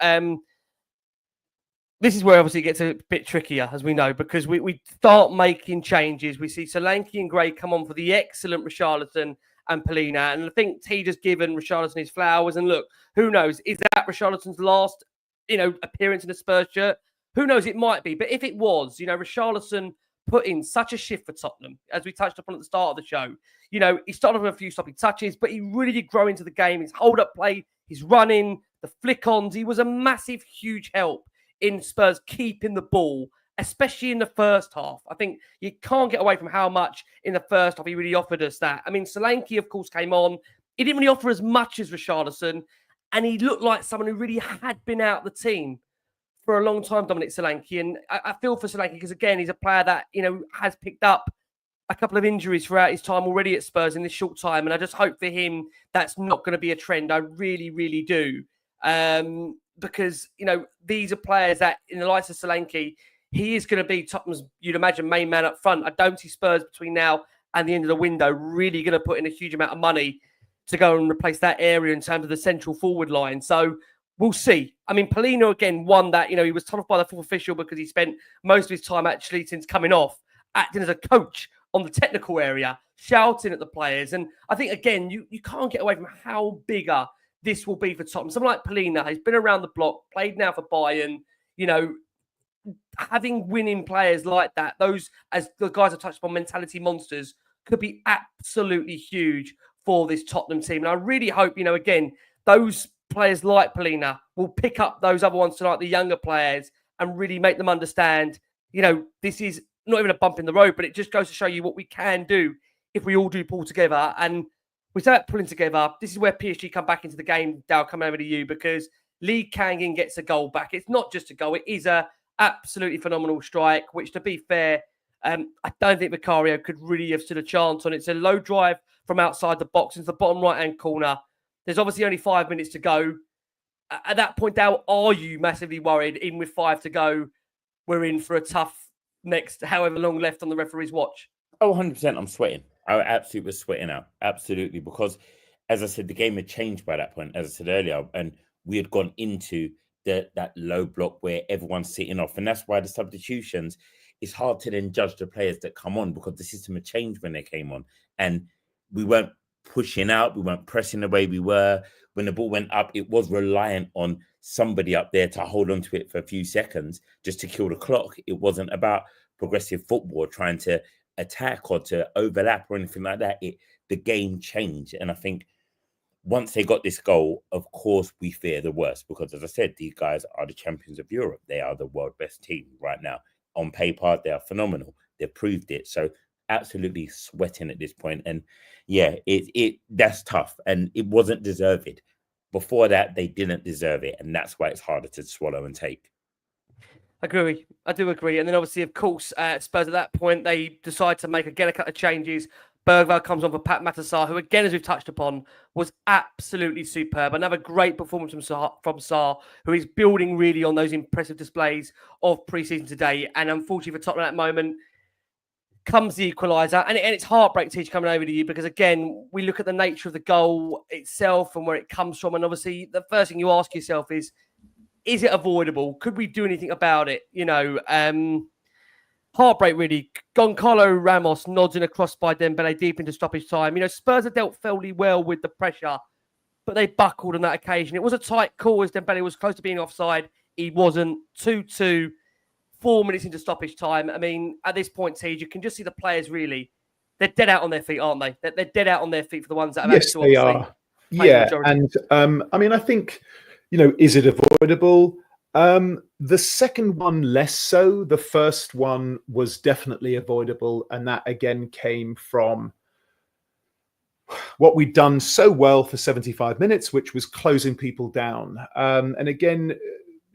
this is where obviously it gets a bit trickier, as we know, because we start making changes. We see Solanke and Gray come on for the excellent Richarlison and Polina. And I think TJ's given Richarlison his flowers. And look, who knows? Is that Richarlison's last, appearance in a Spurs shirt? Who knows? It might be. But if it was, Richarlison put in such a shift for Tottenham, as we touched upon at the start of the show. He started with a few sloppy touches, but he really did grow into the game. His hold-up play, his running, the flick-ons. He was a massive, huge help in Spurs keeping the ball, especially in the first half. I think you can't get away from how much in the first half he really offered us that. I mean, Solanke, of course, came on. He didn't really offer as much as Richarlison, and he looked like someone who really had been out of the team for a long time, Dominic Solanke. And I feel for Solanke because, again, he's a player that, has picked up a couple of injuries throughout his time already at Spurs in this short time. And I just hope for him that's not going to be a trend. I really, really do. Because, these are players that, in the likes of Solanke, he is going to be Tottenham's, you'd imagine, main man up front. I don't see Spurs between now and the end of the window really going to put in a huge amount of money to go and replace that area in terms of the central forward line. So we'll see. I mean, Polina, again, won that. He was told off by the fourth official because he spent most of his time actually since coming off acting as a coach on the technical area, shouting at the players. And I think, again, you can't get away from how bigger this will be for Tottenham. Someone like Polina has been around the block, played now for Bayern, having winning players like that, those, as the guys have touched upon, mentality monsters, could be absolutely huge for this Tottenham team. And I really hope, again, those players like Polina will pick up those other ones tonight, the younger players, and really make them understand, this is not even a bump in the road, but it just goes to show you what we can do if we all do pull together. And we start pulling together. This is where PSG come back into the game. Dale, coming over to you, because Lee Kang-In gets a goal back. It's not just a goal. It is a absolutely phenomenal strike, which, to be fair, I don't think Vicario could really have stood a chance on. It's a low drive from outside the box into the bottom right-hand corner. There's obviously only 5 minutes to go. At that point, Dale, are you massively worried, even with 5 to go, we're in for a tough next however long left on the referee's watch? Oh, 100%. I'm sweating. I absolutely was sweating out. Absolutely. Because, as I said, the game had changed by that point, as I said earlier, and we had gone into that low block where everyone's sitting off. And that's why the substitutions, it's hard to then judge the players that come on, because the system had changed when they came on. And we weren't pushing out. We weren't pressing the way we were. When the ball went up, it was reliant on somebody up there to hold on to it for a few seconds just to kill the clock. It wasn't about progressive football, trying to attack or to overlap or anything like that. The game changed. And I think once they got this goal, of course, we fear the worst, because, as I said, these guys are the champions of Europe. They are the world best team right now. On paper, they are phenomenal. They've proved it. So absolutely sweating at this point. And yeah, that's tough. And it wasn't deserved. Before that, they didn't deserve it. And that's why it's harder to swallow and take. I agree. I do agree. And then obviously, of course, Spurs at that point, they decide to make a couple of changes. Bergvall comes on for Pat Matasar, who, again, as we've touched upon, was absolutely superb. Another great performance from Sarr, who is building really on those impressive displays of pre-season today. And unfortunately for Tottenham at that moment, comes the equaliser. And it's heartbreak, Teach, coming over to you, because, again, we look at the nature of the goal itself and where it comes from. And obviously, the first thing you ask yourself is it avoidable? Could we do anything about it? heartbreak, really. Goncalo Ramos nodding across by Dembele deep into stoppage time. Spurs have dealt fairly well with the pressure, but they buckled on that occasion. It was a tight call as Dembele was close to being offside. He wasn't. 2-2, 4 minutes into stoppage time. I mean, at this point, Tej, you can just see the players really, they're dead out on their feet, aren't they? They're dead out on their feet for the ones that have Yes, had to they obviously are. play the Yeah, majority. and I mean, I think, is it avoidable? The second one less so. The first one was definitely avoidable, and that again came from what we'd done so well for 75 minutes, which was closing people down. And again,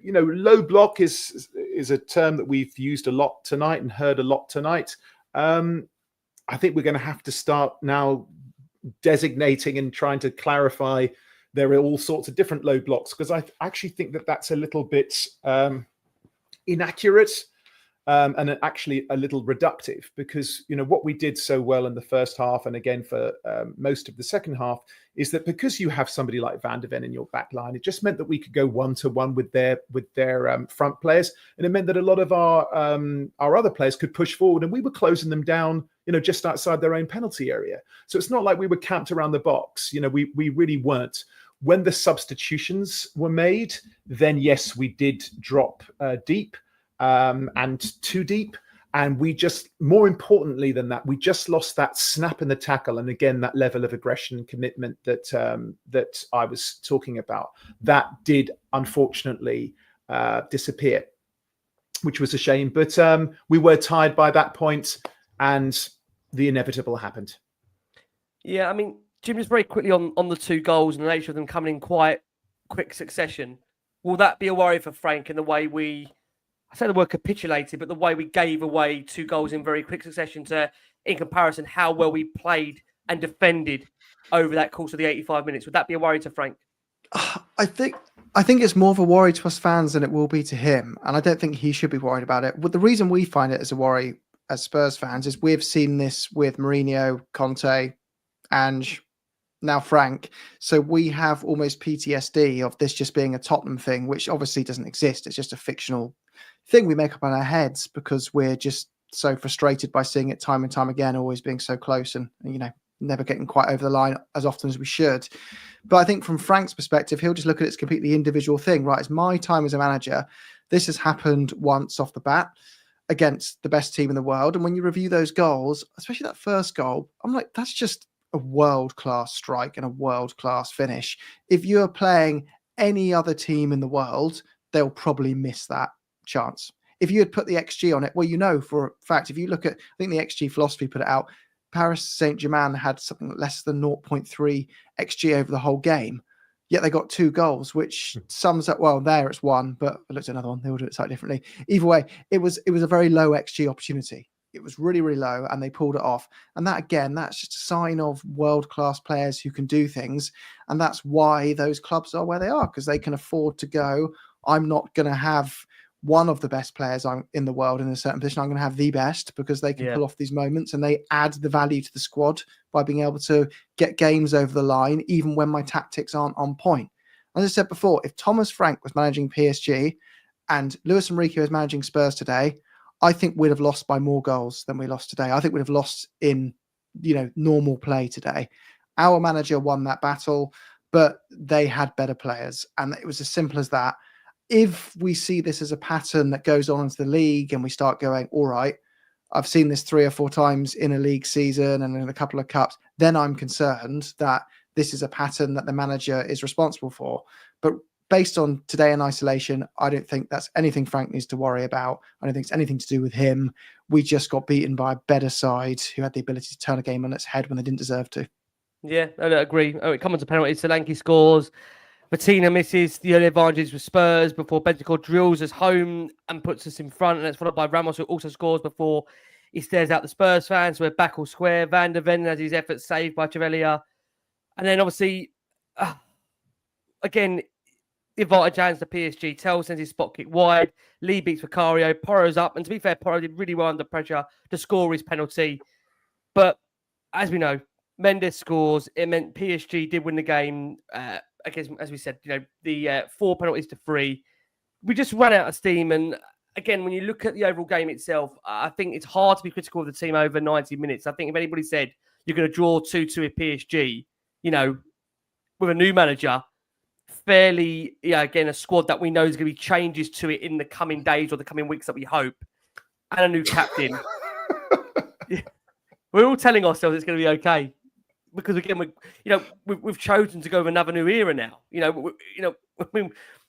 low block is a term that we've used a lot tonight and heard a lot tonight. I think we're going to have to start now designating and trying to clarify there are all sorts of different low blocks, because I actually think that that's a little bit inaccurate and actually a little reductive, because what we did so well in the first half and again for most of the second half is that because you have somebody like Van de Ven in your back line, it just meant that we could go 1-to-1 with their front players, and it meant that a lot of our other players could push forward, and we were closing them down just outside their own penalty area. So it's not like we were camped around the box. We really weren't. When the substitutions were made, then yes, we did drop deep and too deep. And we just, more importantly than that, we just lost that snap in the tackle. And again, that level of aggression and commitment that I was talking about, that did unfortunately disappear, which was a shame. But we were tired by that point, and the inevitable happened. Yeah, I mean, Jim, just very quickly on the two goals and the nature of them coming in quite quick succession. Will that be a worry for Frank in the way I say the word capitulated, but the way we gave away two goals in very quick succession in comparison, how well we played and defended over that course of the 85 minutes? Would that be a worry to Frank? I think it's more of a worry to us fans than it will be to him. And I don't think he should be worried about it. But the reason we find it as a worry as Spurs fans is we've seen this with Mourinho, Conte, and now Frank. So we have almost PTSD of this just being a Tottenham thing, which obviously doesn't exist. It's just a fictional thing we make up in our heads because we're just so frustrated by seeing it time and time again, always being so close and, never getting quite over the line as often as we should. But I think from Frank's perspective, he'll just look at it as a completely individual thing, right? It's my time as a manager. This has happened once off the bat against the best team in the world. And when you review those goals, especially that first goal, I'm like, that's just a world-class strike and a world-class finish. If you're playing any other team in the world, they'll probably miss that chance. If you had put the XG on it, well, for a fact, if you look at, I think the XG philosophy put it out, Paris Saint-Germain had something less than 0.3 XG over the whole game, yet they got two goals, which sums up, well, there it's one, but I looked at another one, they will do it slightly differently. Either way, it was a very low XG opportunity. It was really, really low, and they pulled it off. And that, again, that's just a sign of world-class players who can do things. And that's why those clubs are where they are, because they can afford to go, I'm not going to have one of the best players in the world in a certain position. I'm going to have the best, because they can pull off these moments, and they add the value to the squad by being able to get games over the line, even when my tactics aren't on point. As I said before, if Thomas Frank was managing PSG and Luis Enrique was managing Spurs today, I think we'd have lost by more goals than we lost today. I think we'd have lost in, normal play today. Our manager won that battle, but they had better players. And it was as simple as that. If we see this as a pattern that goes on into the league and we start going, all right, I've seen this 3 or 4 times in a league season and in a couple of cups, then I'm concerned that this is a pattern that the manager is responsible for. But based on today in isolation, I don't think that's anything Frank needs to worry about. I don't think it's anything to do with him. We just got beaten by a better side who had the ability to turn a game on its head when they didn't deserve to. Yeah, I agree. It comes to penalties. Solanke scores. Martina misses the early advantage with Spurs before Bentancur drills us home and puts us in front. And it's followed by Ramos, who also scores before he stares out the Spurs fans. We're back all square. Van de Ven has his efforts saved by Trevelyan. And then obviously, again, the advantage hands to PSG. Tell sends his spot kick wide. Lee beats Vicario. Porro's up. And to be fair, Porro did really well under pressure to score his penalty. But as we know, Mendes scores. It meant PSG did win the game. I guess, as we said, the 4 penalties to 3. We just ran out of steam. And again, when you look at the overall game itself, I think it's hard to be critical of the team over 90 minutes. I think if anybody said you're going to draw 2-2 at PSG, you know, with a new manager, fairly, again, a squad that we know is going to be changes to it in the coming days or the coming weeks that we hope, and a new captain. We're all telling ourselves it's going to be okay because, again, we've chosen to go with another new era now.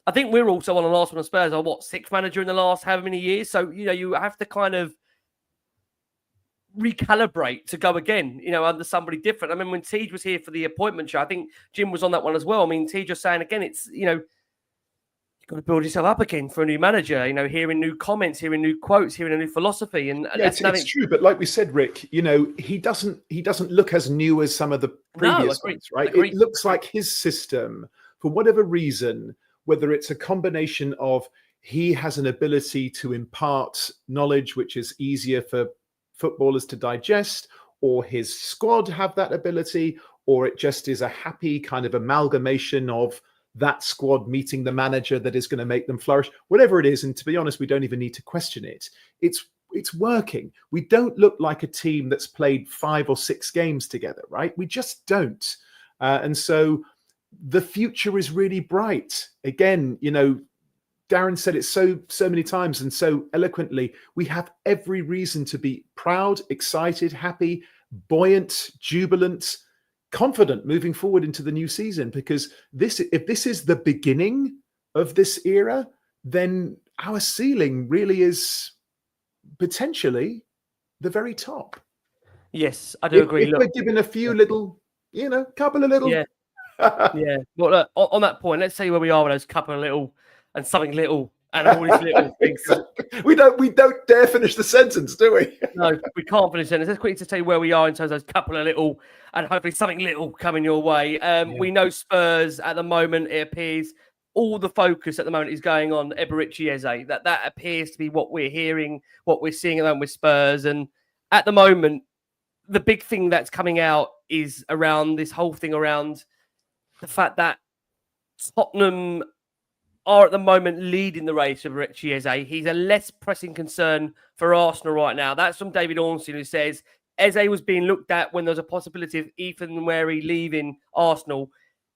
I think we're also on the last one of Spurs. Are what, sixth manager in the last however many years? So you have to kind of recalibrate to go again, under somebody different. I mean, when TJ was here for the appointment show, I think Jim was on that one as well. I mean, TJ was saying again, it's you've got to build yourself up again for a new manager. Hearing new comments, hearing new quotes, hearing a new philosophy, and it's true. But like we said, Rick, he doesn't look as new as some of the previous ones, right? It looks like his system, for whatever reason, whether it's a combination of he has an ability to impart knowledge which is easier for footballers to digest, or his squad have that ability, or it just is a happy kind of amalgamation of that squad meeting the manager that is going to make them flourish, whatever it is. And to be honest, we don't even need to question it. It's working. We don't look like a team that's played 5 or 6 games together, right? We just don't. And so the future is really bright. Again, Darren said it so many times and so eloquently. We have every reason to be proud, excited, happy, buoyant, jubilant, confident moving forward into the new season, because if this is the beginning of this era, then our ceiling really is potentially the very top. Yes, I do agree. If we're given a few little, couple of little... Yeah. Yeah. Well, look, on that point, let's say where we are with those couple of little and something little and all these little things. We don't dare finish the sentence, do we? No, we can't finish the sentence. Let's quickly to tell you where we are in terms of those couple of little and hopefully something little coming your way. We know Spurs at the moment, it appears all the focus at the moment is going on Eberechi Eze. That appears to be what we're hearing, what we're seeing at the moment with Spurs. And at the moment, the big thing that's coming out is around this whole thing around the fact that Tottenham are at the moment leading the race of Eberechi Eze. He's a less pressing concern for Arsenal right now. That's from David Ornstein, who says Eze was being looked at when there was a possibility of Ethan Nwaneri leaving Arsenal.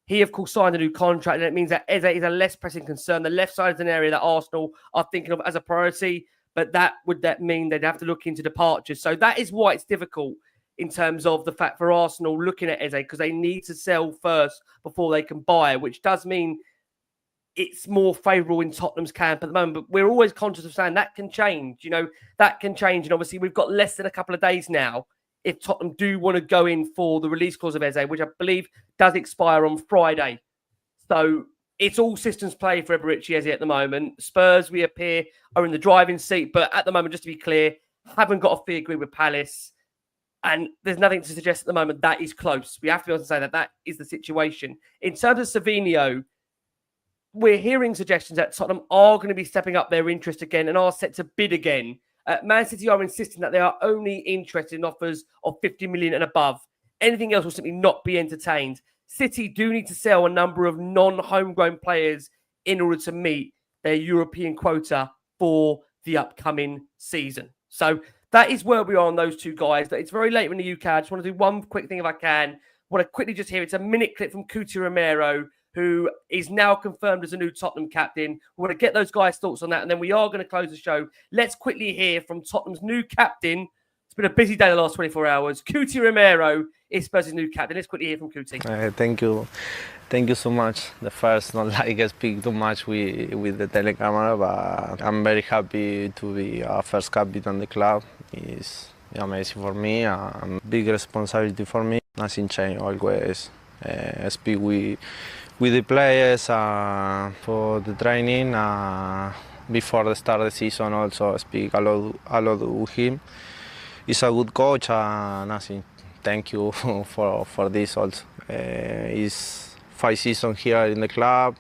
He, of course, signed a new contract, and it means that Eze is a less pressing concern. The left side is an area that Arsenal are thinking of as a priority, but that mean they'd have to look into departures. So that is why it's difficult in terms of the fact for Arsenal looking at Eze, because they need to sell first before they can buy, which does mean it's more favourable in Tottenham's camp at the moment. But we're always conscious of saying that can change. That can change. And obviously, we've got less than a couple of days now if Tottenham do want to go in for the release clause of Eze, which I believe does expire on Friday. So it's all systems play for Eberechi Eze at the moment. Spurs, we appear, are in the driving seat. But at the moment, just to be clear, haven't got a fee agreed with Palace. And there's nothing to suggest at the moment that is close. We have to be able to say that is the situation. In terms of Savinho, we're hearing suggestions that Tottenham are going to be stepping up their interest again and are set to bid again. Man City are insisting that they are only interested in offers of 50 million and above. Anything else will simply not be entertained. City do need to sell a number of non-homegrown players in order to meet their European quota for the upcoming season. So that is where we are on those two guys. It's very late in the UK. I just want to do one quick thing if I can. I want to quickly just hear, it's a minute clip from Cuti Romero, who is now confirmed as a new Tottenham captain. We want to get those guys' thoughts on that, and then we are going to close the show. Let's quickly hear from Tottenham's new captain. It's been a busy day the last 24 hours. Cuti Romero is Spurs' new captain. Let's quickly hear from Cuti. Thank you. Thank you so much. The first, not like I speak too much with the telecamera, but I'm very happy to be a first captain on the club. It's amazing for me, a big responsibility for me. Nothing changed, always speak with the players for the training. Before the start of the season, also speak a lot with him. He's a good coach, nothing. Thank you for this also. He's 5 seasons here in the club.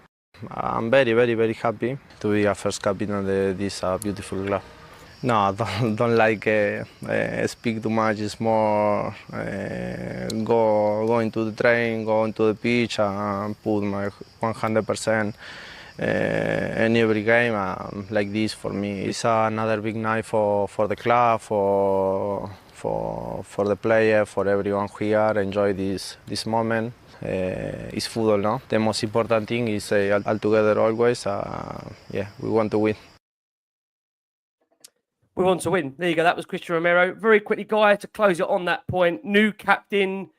I'm very, very, very happy to be a first captain of this beautiful club. No, don't like speak too much. It's more go into the train, go into the pitch, and put my 100% in every game like this. For me, it's another big night for the club, for the player, for everyone here. Enjoy this moment. It's football, no? The most important thing is all together always. Yeah, we want to win. We want to win. There you go. That was Cristian Romero. Very quickly, Guy, to close it on that point. New captain,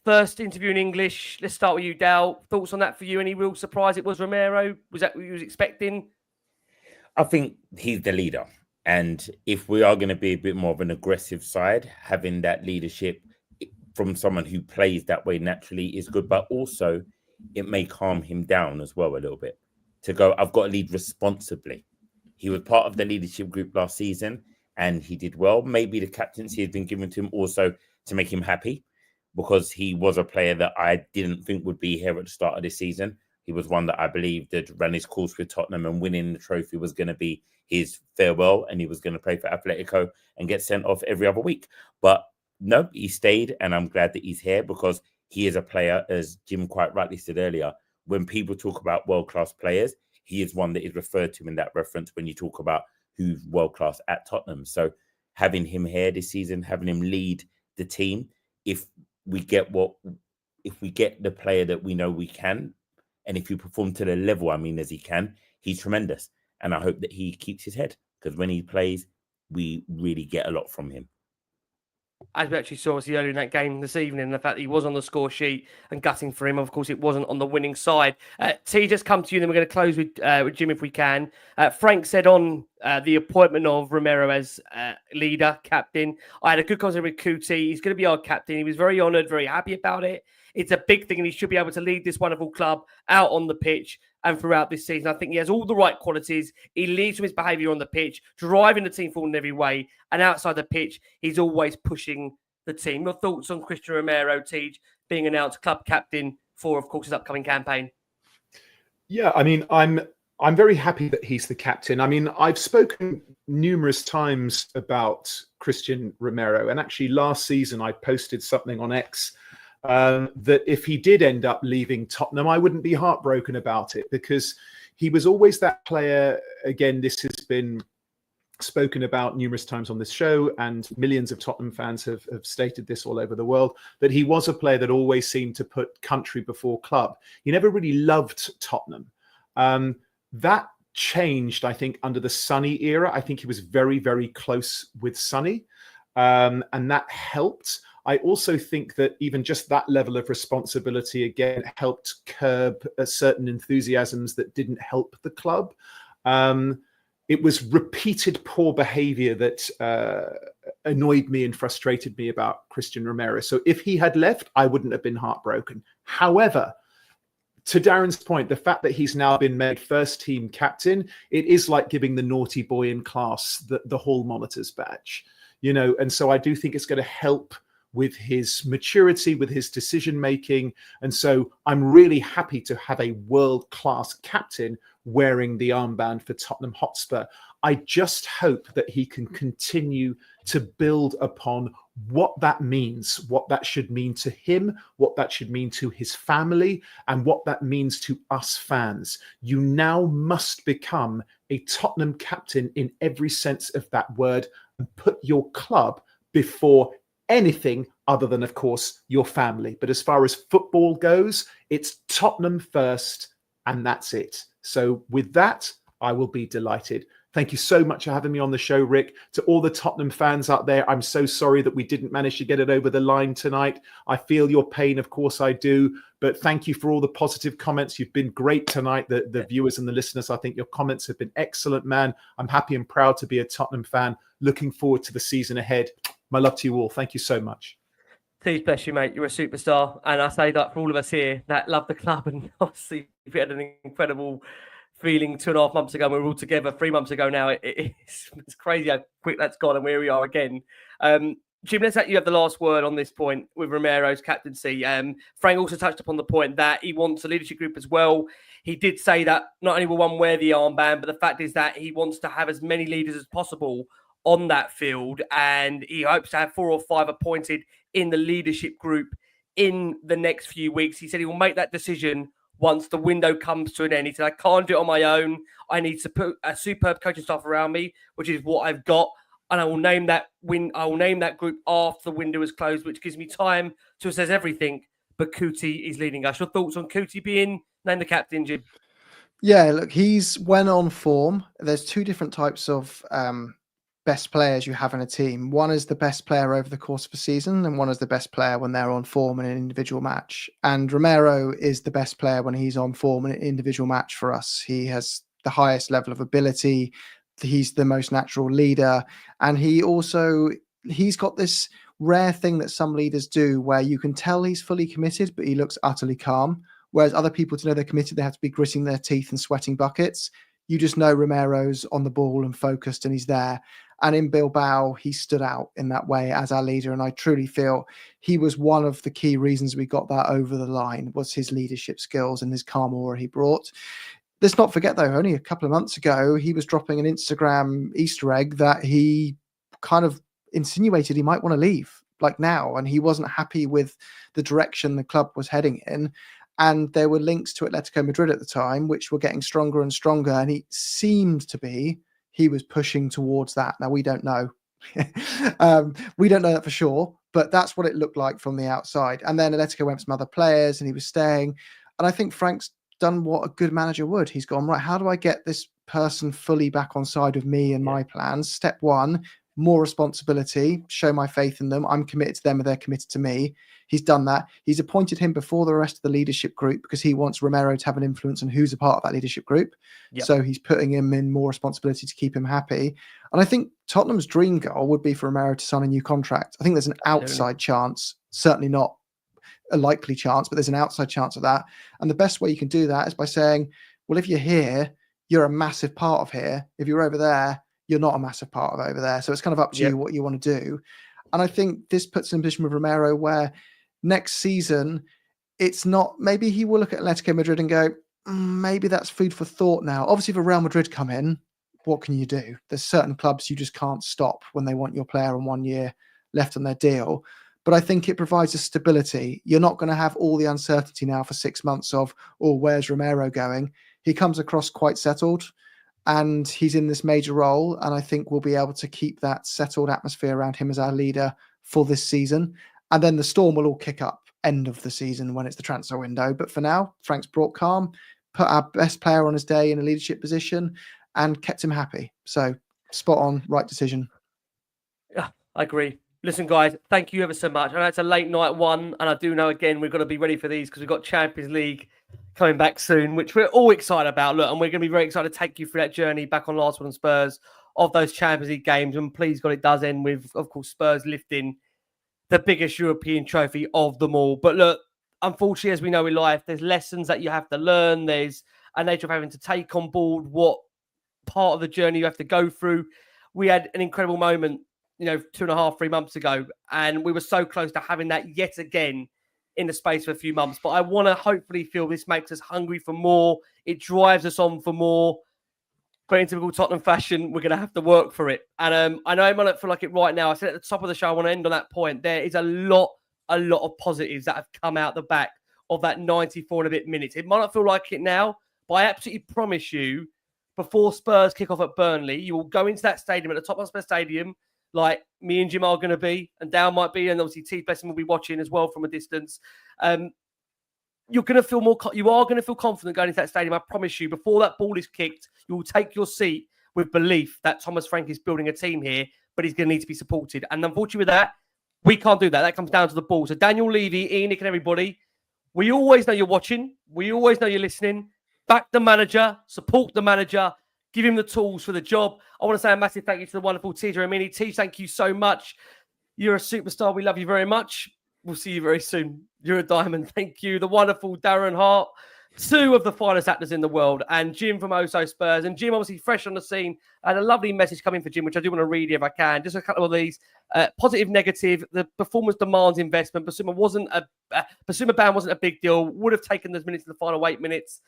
first interview in English. Let's start with you, Dal. Thoughts on that for you? Any real surprise it was Romero? Was that what you was expecting? I think he's the leader. And if we are going to be a bit more of an aggressive side, having that leadership from someone who plays that way naturally is good. But also, it may calm him down as well a little bit. To go, I've got to lead responsibly. He was part of the leadership group last season and he did well. Maybe the captaincy has been given to him also to make him happy because he was a player that I didn't think would be here at the start of this season. He was one that I believed that ran his course with Tottenham and winning the trophy was going to be his farewell and he was going to play for Atletico and get sent off every other week. But no, he stayed and I'm glad that he's here because he is a player, as Jim quite rightly said earlier, when people talk about world-class players, he is one that is referred to in that reference when you talk about who's world-class at Tottenham. So having him here this season, having him lead the team, if we get the player that we know we can, and if you perform to the level, as he can, he's tremendous. And I hope that he keeps his head because when he plays, we really get a lot from him. As we actually saw earlier in that game this evening, the fact that he was on the score sheet and gutting for him, of course, it wasn't on the winning side. T, just come to you, then we're going to close with Jim if we can. Frank said on the appointment of Romero as leader, captain, I had a good conversation with Kuti. He's going to be our captain. He was very honoured, very happy about it. It's a big thing and he should be able to lead this wonderful club out on the pitch and throughout this season. I think he has all the right qualities. He leads from his behaviour on the pitch, driving the team forward in every way. And outside the pitch, he's always pushing the team. Your thoughts on Cristian Romero, Tej, being announced club captain for, of course, his upcoming campaign? Yeah, I'm very happy that he's the captain. I've spoken numerous times about Cristian Romero. And actually last season, I posted something on X that if he did end up leaving Tottenham, I wouldn't be heartbroken about it because he was always that player. Again, this has been spoken about numerous times on this show and millions of Tottenham fans have stated this all over the world, that he was a player that always seemed to put country before club. He never really loved Tottenham. That changed, I think, under the Sonny era. I think he was very, very close with Sonny and that helped. I also think that even just that level of responsibility, again, helped curb certain enthusiasms that didn't help the club. It was repeated poor behavior that annoyed me and frustrated me about Cristian Romero. So if he had left, I wouldn't have been heartbroken. However, to Darren's point, the fact that he's now been made first team captain, it is like giving the naughty boy in class the hall monitor's badge, and so I do think it's going to help with his maturity, with his decision-making. And so I'm really happy to have a world-class captain wearing the armband for Tottenham Hotspur. I just hope that he can continue to build upon what that means, what that should mean to him, what that should mean to his family, and what that means to us fans. You now must become a Tottenham captain in every sense of that word and put your club before anything other than, of course, your family. But as far as football goes, it's Tottenham first, and that's it. So with that, I will be delighted. Thank you so much for having me on the show, Rick. To all the Tottenham fans out there, I'm so sorry that we didn't manage to get it over the line tonight. I feel your pain, of course I do. But thank you for all the positive comments. You've been great tonight, the viewers and the listeners. I think your comments have been excellent, man. I'm happy and proud to be a Tottenham fan. Looking forward to the season ahead. My love to you all. Thank you so much. Please bless you, mate. You're a superstar. And I say that for all of us here that love the club. And obviously, we had an incredible feeling 2.5 months ago. We were all together 3 months ago now. It's crazy how quick that's gone and where we are again. Jim, let's let you have the last word on this point with Romero's captaincy. Frank also touched upon the point that he wants a leadership group as well. He did say that not only will one wear the armband, but the fact is that he wants to have as many leaders as possible on that field, and he hopes to have 4 or 5 appointed in the leadership group in the next few weeks. He said he will make that decision once the window comes to an end. He said, I can't do it on my own. I need to put a superb coaching staff around me, which is what I've got. And I will name that group after the window is closed, which gives me time to assess everything. But Kuti is leading us. Your thoughts on Kuti being named the captain, Jim? Yeah, look, he's when on form. There's two different types of best players you have in a team. One is the best player over the course of a season, and one is the best player when they're on form in an individual match. And Romero is the best player when he's on form in an individual match for us. He has the highest level of ability. He's the most natural leader. And he's got this rare thing that some leaders do where you can tell he's fully committed, but he looks utterly calm. Whereas other people, to know they're committed, they have to be gritting their teeth and sweating buckets. You just know Romero's on the ball and focused and he's there. And in Bilbao, he stood out in that way as our leader. And I truly feel he was one of the key reasons we got that over the line, was his leadership skills and his calm aura he brought. Let's not forget, though, only a couple of months ago, he was dropping an Instagram Easter egg that he kind of insinuated he might want to leave, like now. And he wasn't happy with the direction the club was heading in. And there were links to Atletico Madrid at the time, which were getting stronger and stronger. And he seemed to be, he was pushing towards that. Now, we don't know. We don't know that for sure, but that's what it looked like from the outside. And then Atletico went for some other players and he was staying. And I think Frank's done what a good manager would. He's gone, right, how do I get this person fully back on side of me and my plans? Step one, more responsibility, show my faith in them. I'm committed to them and they're committed to me. He's done that. He's appointed him before the rest of the leadership group because he wants Romero to have an influence on who's a part of that leadership group. Yep. So he's putting him in more responsibility to keep him happy. And I think Tottenham's dream goal would be for Romero to sign a new contract. I think there's an outside chance, certainly not a likely chance, but there's an outside chance of that. And the best way you can do that is by saying, well, if you're here, you're a massive part of here. If you're over there, you're not a massive part of over there. So it's kind of up to you what you want to do. And I think this puts in a position with Romero where next season, it's not, maybe he will look at Atletico Madrid and go, maybe that's food for thought now. Obviously, if a Real Madrid come in, what can you do? There's certain clubs you just can't stop when they want your player on 1 year left on their deal. But I think it provides a stability. You're not going to have all the uncertainty now for 6 months of, oh, where's Romero going? He comes across quite settled and he's in this major role. And I think we'll be able to keep that settled atmosphere around him as our leader for this season. And then the storm will all kick up end of the season when it's the transfer window. But for now, Frank's brought calm, put our best player on his day in a leadership position and kept him happy. So spot on, right decision. Yeah, I agree. Listen, guys, thank you ever so much. I know it's a late night one, and I do know, again, we've got to be ready for these because we've got Champions League coming back soon, which we're all excited about. Look, and we're going to be very excited to take you through that journey back on Last Word on Spurs of those Champions League games. And please God, it does end with, of course, Spurs lifting the biggest European trophy of them all. But look, unfortunately, as we know in life, there's lessons that you have to learn. There's a nature of having to take on board what part of the journey you have to go through. We had an incredible moment, 2.5, 3 months ago, and we were so close to having that yet again in the space of a few months. But I want to hopefully feel this makes us hungry for more. It drives us on for more. But in typical Tottenham fashion, we're going to have to work for it. And I know I might not feel like it right now. I said at the top of the show, I want to end on that point. There is a lot of positives that have come out the back of that 94 and a bit minutes. It might not feel like it now, but I absolutely promise you, before Spurs kick off at Burnley, you will go into that stadium at the Tottenham Hotspur Stadium, like me and Jim are going to be, and Dale might be, and obviously T. Blessing will be watching as well from a distance. You're going to feel you are going to feel confident going into that stadium. I promise you, before that ball is kicked, you will take your seat with belief that Thomas Frank is building a team here, but he's going to need to be supported. And unfortunately with that, we can't do that. That comes down to the ball. So Daniel Levy, Ian, Nick and everybody, we always know you're watching. We always know you're listening. Back the manager, support the manager, give him the tools for the job. I want to say a massive thank you to the wonderful TJ Ramini. T, thank you so much. You're a superstar. We love you very much. We'll see you very soon. You're a diamond. Thank you. The wonderful Darren Hart, 2 of the finest actors in the world, and Jim from Oso Spurs. And Jim, obviously fresh on the scene. I had a lovely message coming for Jim, which I do want to read if I can. Just a couple of these. Positive, negative. The performance demands investment. Basuma Ban wasn't a big deal. Would have taken those minutes in the final 8 minutes.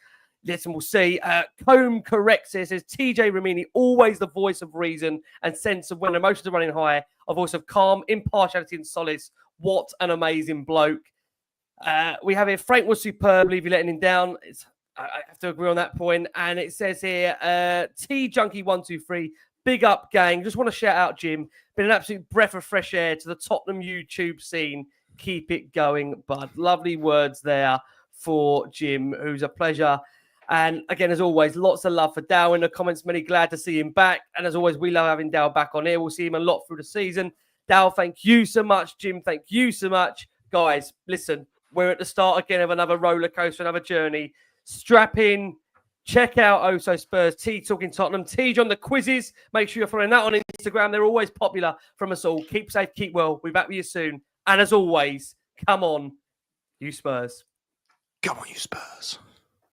Listen, we'll see. Combe corrects it, says TJ Ramini, always the voice of reason and sense of when emotions are running high, a voice of calm, impartiality and solace. What an amazing bloke. We have here, Frank was superb, leave you letting him down. I have to agree on that point. And it says here, T-Junkie123, big up, gang. Just want to shout out, Jim. Been an absolute breath of fresh air to the Tottenham YouTube scene. Keep it going, bud. Lovely words there for Jim, who's a pleasure. And again, as always, lots of love for Dow in the comments. Many glad to see him back. And as always, we love having Dow back on here. We'll see him a lot through the season. Dow, thank you so much. Jim, thank you so much. Guys, listen, we're at the start again of another roller coaster, another journey. Strap in. Check out Oso Spurs, T Talking Tottenham, TJ on the quizzes. Make sure you're following that on Instagram. They're always popular from us all. Keep safe, keep well. We'll be back with you soon. And as always, come on, you Spurs. Come on, you Spurs.